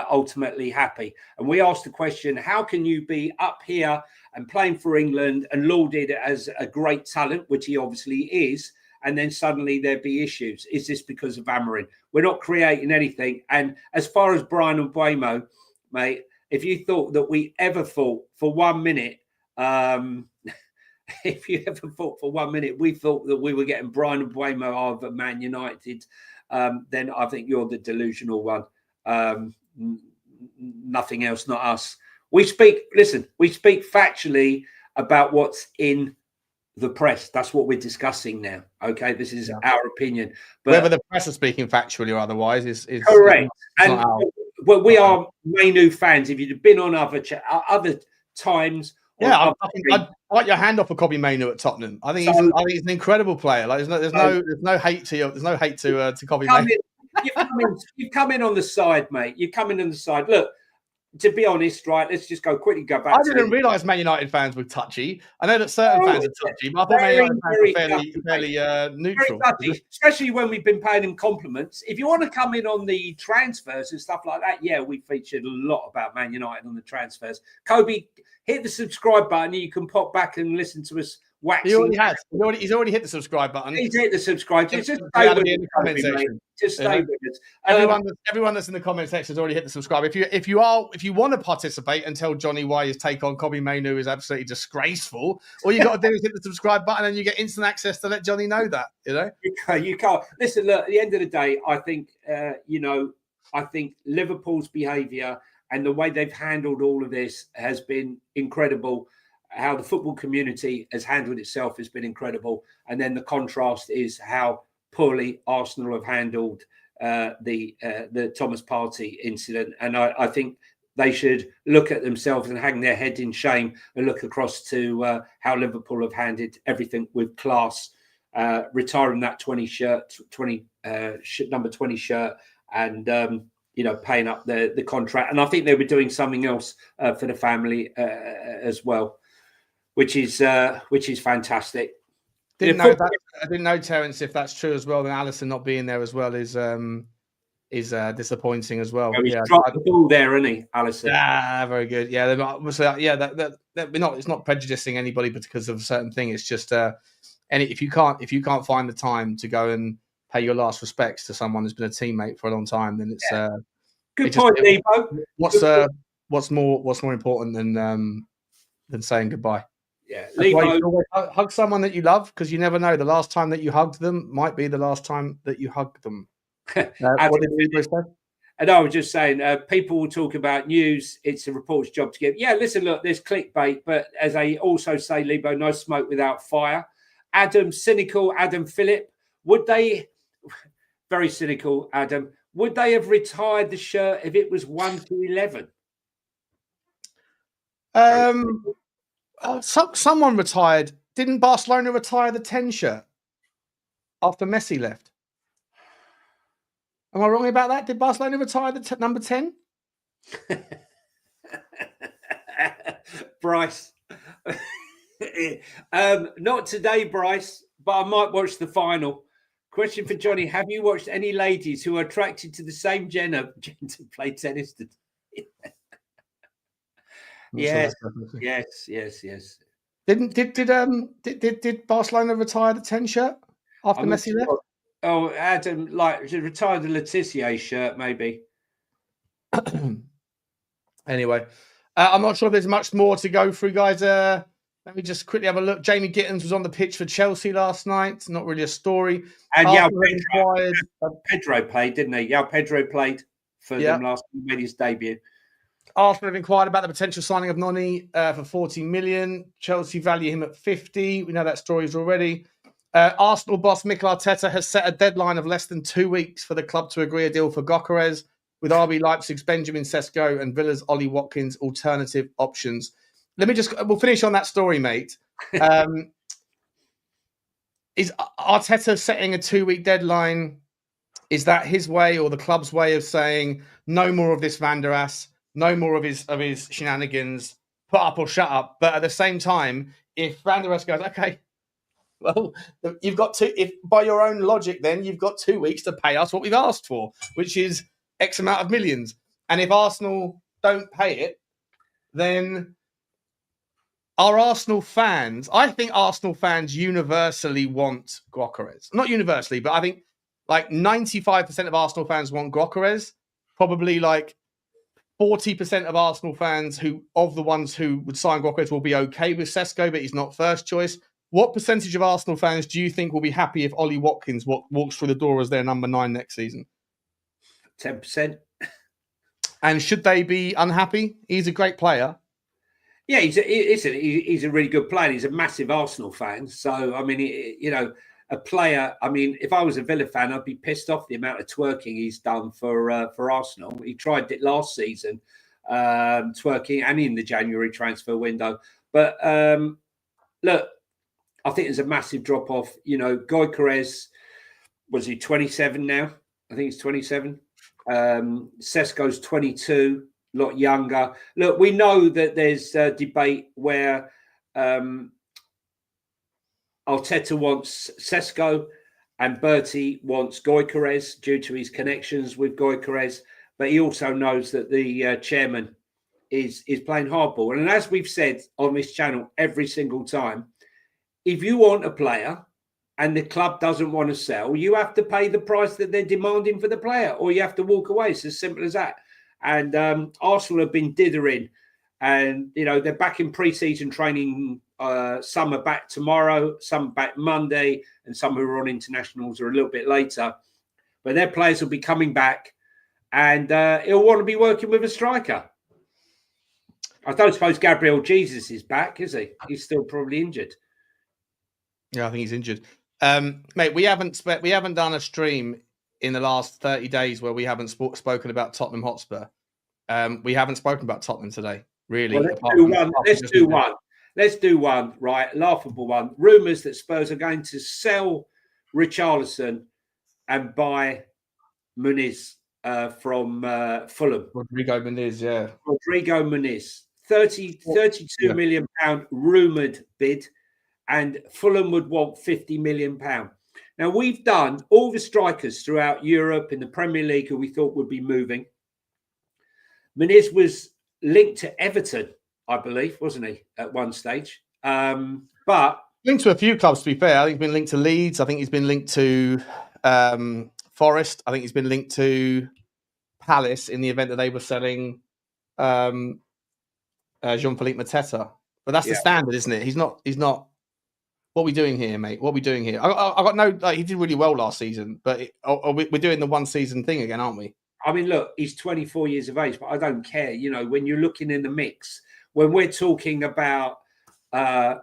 B: ultimately happy. And we asked the question, how can you be up here and playing for England and lauded as a great talent, which he obviously is, and then suddenly there'd be issues? Is this because of Amorim? We're not creating anything. And as far as Brian Mbeumo, mate, if you thought that we ever thought for 1 minute, if you ever thought for 1 minute we thought that we were getting Brian Mbeumo over Man United, then I think you're the delusional one. Nothing else, not us. We speak factually about what's in the press. That's what we're discussing now. Okay, this is our opinion. But
A: whether the press are speaking factually or otherise is
B: correct. Well, we are Mainu fans. If you'd been on other times,
A: I'd bite your hand off for Kobe Mainu at Tottenham. I think he's an incredible player. Like there's no hate to Kobe Mainu.
B: You've come in on the side, mate. You're coming on the side. Look, to be honest, right, let's just quickly go back.
A: I didn't realise Man United fans were touchy. I know that certain fans are touchy, but I thought Man United fans were fairly neutral.
B: Very touchy, especially when we've been paying them compliments. If you want to come in on the transfers and stuff like that, yeah, we featured a lot about Man United on the transfers. Kobe, hit the subscribe button. You can pop back and listen to us waxing.
A: He already has. He's already hit the subscribe button.
B: He's hit the subscribe. Just stay with us, Kobe, mate. Just stay with us.
A: Everyone that's in the comment section has already hit the subscribe. If you want to participate and tell Jonny why his take on Kobe Mainoo is absolutely disgraceful, all you got to do is hit the subscribe button and you get instant access to let Jonny know that.
B: You can't listen. Look, at the end of the day, I think I think Liverpool's behaviour and the way they've handled all of this has been incredible. How the football community has handled itself has been incredible, and then the contrast is how poorly Arsenal have handled the Thomas Partey incident. And I think they should look at themselves and hang their head in shame and look across to how Liverpool have handled everything with class, retiring that number 20 shirt, and paying up the contract. And I think they were doing something else for the family as well, which is fantastic.
A: I didn't know, Terence, if that's true as well. Then Alisson not being there as well is disappointing as well.
B: He's dropped the ball there, isn't he, Alisson?
A: Yeah, very good. Yeah, it's not prejudicing anybody because of a certain thing. It's just if you can't find the time to go and pay your last respects to someone who's been a teammate for a long time, then it's
B: good point, Lebo.
A: What's more important than saying goodbye?
B: Yeah,
A: hug someone that you love, because you never know. The last time that you hugged them might be the last time that you hugged them. What did you say?
B: And I was just saying, people will talk about news. It's a reporter's job to give. Yeah, listen, look, there's clickbait, but as I also say, Lebo, no smoke without fire. Cynical Adam Phillip, would they? Very cynical, Adam. Would they have retired the shirt if it was 1-11?
A: Someone retired. Didn't Barcelona retire the 10 shirt after Messi left? Am I wrong about that? Did Barcelona retire the number 10?
B: Bryce. Not today, Bryce, but I might watch the final. Question for Jonny. Have you watched any ladies who are attracted to the same gender play tennis today? Yes.
A: Did Barcelona retire the 10 shirt after Messi left?
B: Oh, Adam, retired the Letitia shirt, maybe.
A: Anyway, I'm not sure if there's much more to go through, guys. Let me just quickly have a look. Jamie Gittins was on the pitch for Chelsea last night. Not really a story.
B: And Pedro played, didn't he? Pedro played for them last week, made his debut.
A: Arsenal have inquired about the potential signing of Noni for 40 million. Chelsea value him at 50. We know that story is already. Arsenal boss Mikel Arteta has set a deadline of less than 2 weeks for the club to agree a deal for Gyökeres, with RB Leipzig's Benjamin Sesko and Villa's Ollie Watkins alternative options. We'll finish on that story, mate. Is Arteta setting a 2-week deadline? Is that his way or the club's way of saying no more of this Van der Ass, no more of his shenanigans, put up or shut up? But at the same time, if Van der Ass goes, okay, well, you've got to, if by your own logic, then you've got 2 weeks to pay us what we've asked for, which is X amount of millions. And if Arsenal don't pay it, then are Arsenal fans, I think Arsenal fans universally want Gyökeres. Not universally, but I think like 95% of Arsenal fans want Gyökeres. Probably like 40% of Arsenal fans of the ones who would sign Gyökeres will be okay with Sesko, but he's not first choice. What percentage of Arsenal fans do you think will be happy if Ollie Watkins walks through the door as their number 9 next season?
B: 10%.
A: And should they be unhappy? He's a great player.
B: Yeah, he's a really good player. He's a massive Arsenal fan. So, I mean, a player, I mean, if I was a Villa fan, I'd be pissed off the amount of twerking he's done for Arsenal. He tried it last season, twerking, and in the January transfer window. But look, I think there's a massive drop-off. Gyökeres, was he 27 now? I think he's 27. Sesko's 22. lot younger. Look, we know that there's a debate where Arteta wants Sesko and Bertie wants Gyökeres due to his connections with Gyökeres, but he also knows that the chairman is playing hardball. And as we've said on this channel every single time, if you want a player and the club doesn't want to sell, you have to pay the price that they're demanding for the player, or you have to walk away. It's as simple as that. And Arsenal have been dithering, and they're back in pre-season training. Some are back tomorrow, some back Monday, and some who are on internationals are a little bit later. But their players will be coming back, and he'll want to be working with a striker. I don't suppose Gabriel Jesus is back, is he? He's still probably injured.
A: Yeah, I think he's injured. Mate, we haven't done a stream in the last 30 days where we haven't spoken about Tottenham Hotspur. We haven't spoken about Tottenham today, really.
B: Well, let's do one, right? Laughable one. Rumours that Spurs are going to sell Richarlison and buy Muniz from Fulham.
A: Rodrigo Muniz, yeah.
B: Rodrigo Muniz. 32 million pound rumoured bid, and Fulham would want 50 million pound. Now, we've done all the strikers throughout Europe in the Premier League who we thought would be moving. Muniz was linked to Everton, I believe, wasn't he, at one stage? But
A: linked to a few clubs, to be fair. I think he's been linked to Leeds. I think he's been linked to Forest. I think he's been linked to Palace in the event that they were selling Jean-Philippe Mateta. But that's the standard, isn't it? He's not. What are we doing here, mate? What are we doing here? I got no. He did really well last season, but we're doing the one season thing again, aren't we?
B: I mean, look, he's 24 years of age, but I don't care. When you're looking in the mix, when we're talking about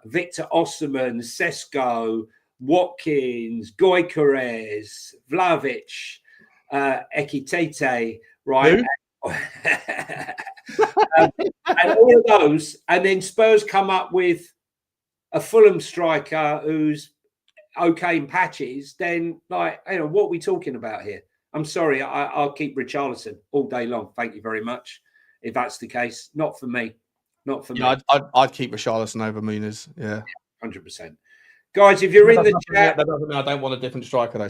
B: Victor Osimhen, Sesko, Watkins, Gyökeres, Vlahovic, Ekitete, right? And all of those, and then Spurs come up with a Fulham striker who's okay in patches, then what are we talking about here? I'm sorry, I'll keep Richarlison all day long. Thank you very much. If that's the case, not for me. Not for me.
A: I'd keep Richarlison over Muniz. Yeah,
B: 100%. Guys, if you're in the chat,
A: that doesn't mean I don't want a different striker.
B: No.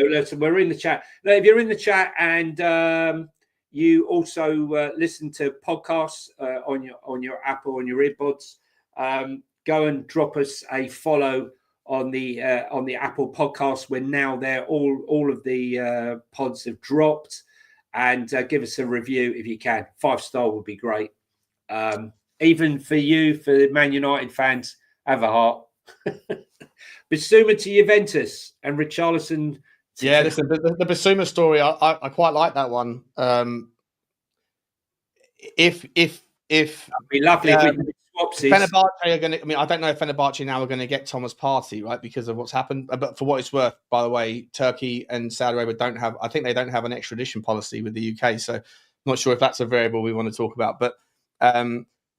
B: Listen, we're in the chat. If you're in the chat and you also listen to podcasts on your Apple, on your earbuds, go and drop us a follow on the Apple podcast. We're now there. All of the pods have dropped, and give us a review if you can. 5-star would be great. Even for you, for the Man United fans, have a heart. Bissouma to Juventus and Richarlison.
A: Yeah, listen, the Bissouma story, I quite like that one. If it'd
B: be lovely if we could swap
A: Fenerbahce are going to. I mean, I don't know if Fenerbahce now are going to get Thomas Partey, right, because of what's happened. But for what it's worth, by the way, Turkey and Saudi Arabia don't have. I think they don't have an extradition policy with the UK, so I'm not sure if that's a variable we want to talk about. But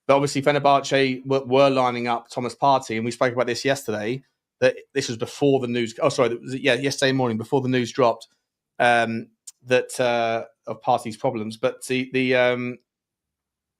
A: obviously, Fenerbahce were lining up Thomas Partey, and we spoke about this yesterday. That this was before the news. Oh, sorry, yesterday morning before the news dropped. Of Partey's problems, but the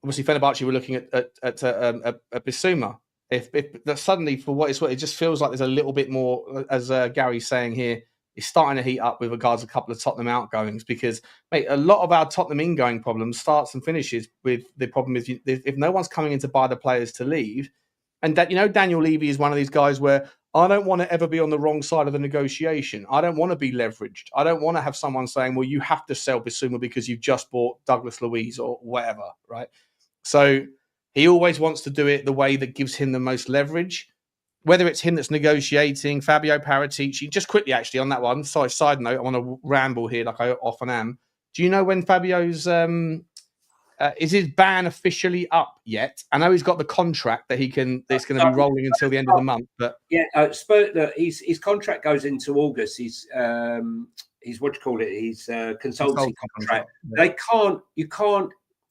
A: obviously Fenerbahce were looking at Bissouma. If suddenly, for what it's worth, it just feels like there's a little bit more, as Gary's saying here, it's starting to heat up with regards to a couple of Tottenham outgoings, because, mate, a lot of our Tottenham ingoing problems starts and finishes with the problem is if no one's coming in to buy the players to leave, and that Daniel Levy is one of these guys where I don't want to ever be on the wrong side of the negotiation. I don't want to be leveraged. I don't want to have someone saying, well, you have to sell Bissouma because you've just bought Douglas Luiz or whatever, right? So he always wants to do it the way that gives him the most leverage, whether it's him that's negotiating, Fabio Paratici. Just quickly, actually, on that one, sorry, side note, I want to ramble here like I often am. Do you know when Fabio's... is his ban officially up yet? I know he's got the contract that it's going to be rolling until the end of the month. But
B: his contract goes into August. He's what do you call it? His consultancy contract. Yeah.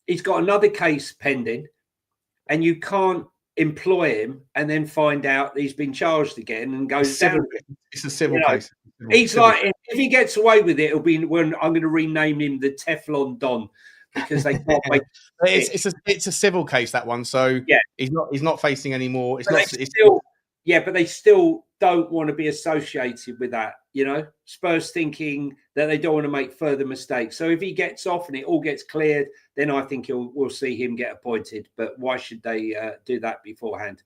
B: He's got another case pending, and you can't employ him and then find out that he's been charged again and goes down.
A: It's a civil case.
B: He's like, if he gets away with it, it'll be when I'm going to rename him the Teflon Don. because they can't wait.
A: It's a civil case, that one. So
B: yeah,
A: he's not facing any more. It's
B: but
A: not.
B: but they still don't want to be associated with that. You know, Spurs thinking that they don't want to make further mistakes. So if he gets off and it all gets cleared, then I think we'll see him get appointed. But why should they do that beforehand?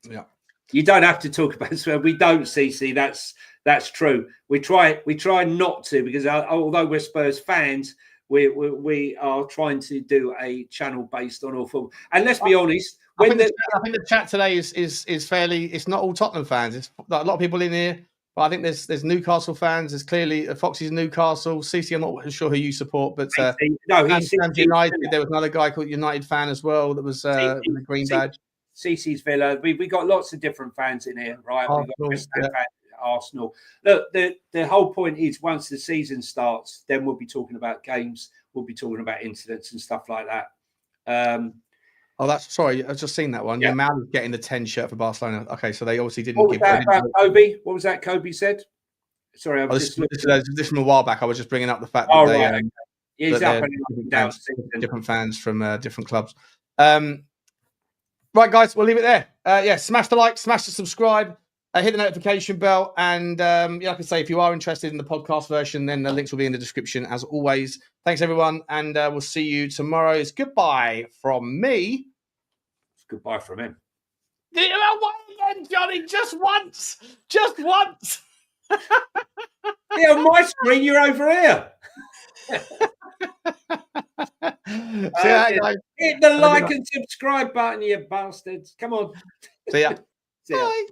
A: Yeah,
B: you don't have to talk about Spurs. We don't, CC. That's true. We try not to, because although we're Spurs fans, we are trying to do a channel based on all football. And let's be honest,
A: I think the chat today is fairly. It's not all Tottenham fans. It's a lot of people in here, but I think there's Newcastle fans. There's clearly Foxy's Newcastle. CC, I'm not sure who you support, but
B: no, he's
A: United. There was another guy called United fan as well that was with a green badge.
B: CC's Villa. We got lots of different fans in here, right?
A: Arsenal,
B: we got West Ham fans, Arsenal. Look, the whole point is, once the season starts, then we'll be talking about games. We'll be talking about incidents and stuff like that.
A: Sorry, I've just seen that one. Yeah, Mal is getting the 10 shirt for Barcelona. Okay, so they obviously didn't
B: What was that about Kobe? What was that Kobe said? Sorry,
A: this from a while back. I was just bringing up the fact that
B: he's up and down.
A: Different fans from different clubs. Right, guys, we'll leave it there. Smash the like, smash the subscribe, hit the notification bell, and like I say, if you are interested in the podcast version, then the links will be in the description as always. Thanks, everyone, and we'll see you tomorrow. It's goodbye from me.
B: It's goodbye from him.
A: Again, Johnny, just once.
B: On my screen, you're over here. Hit the like and subscribe button, you bastards. Come on.
A: See ya.
B: See ya.
A: Bye.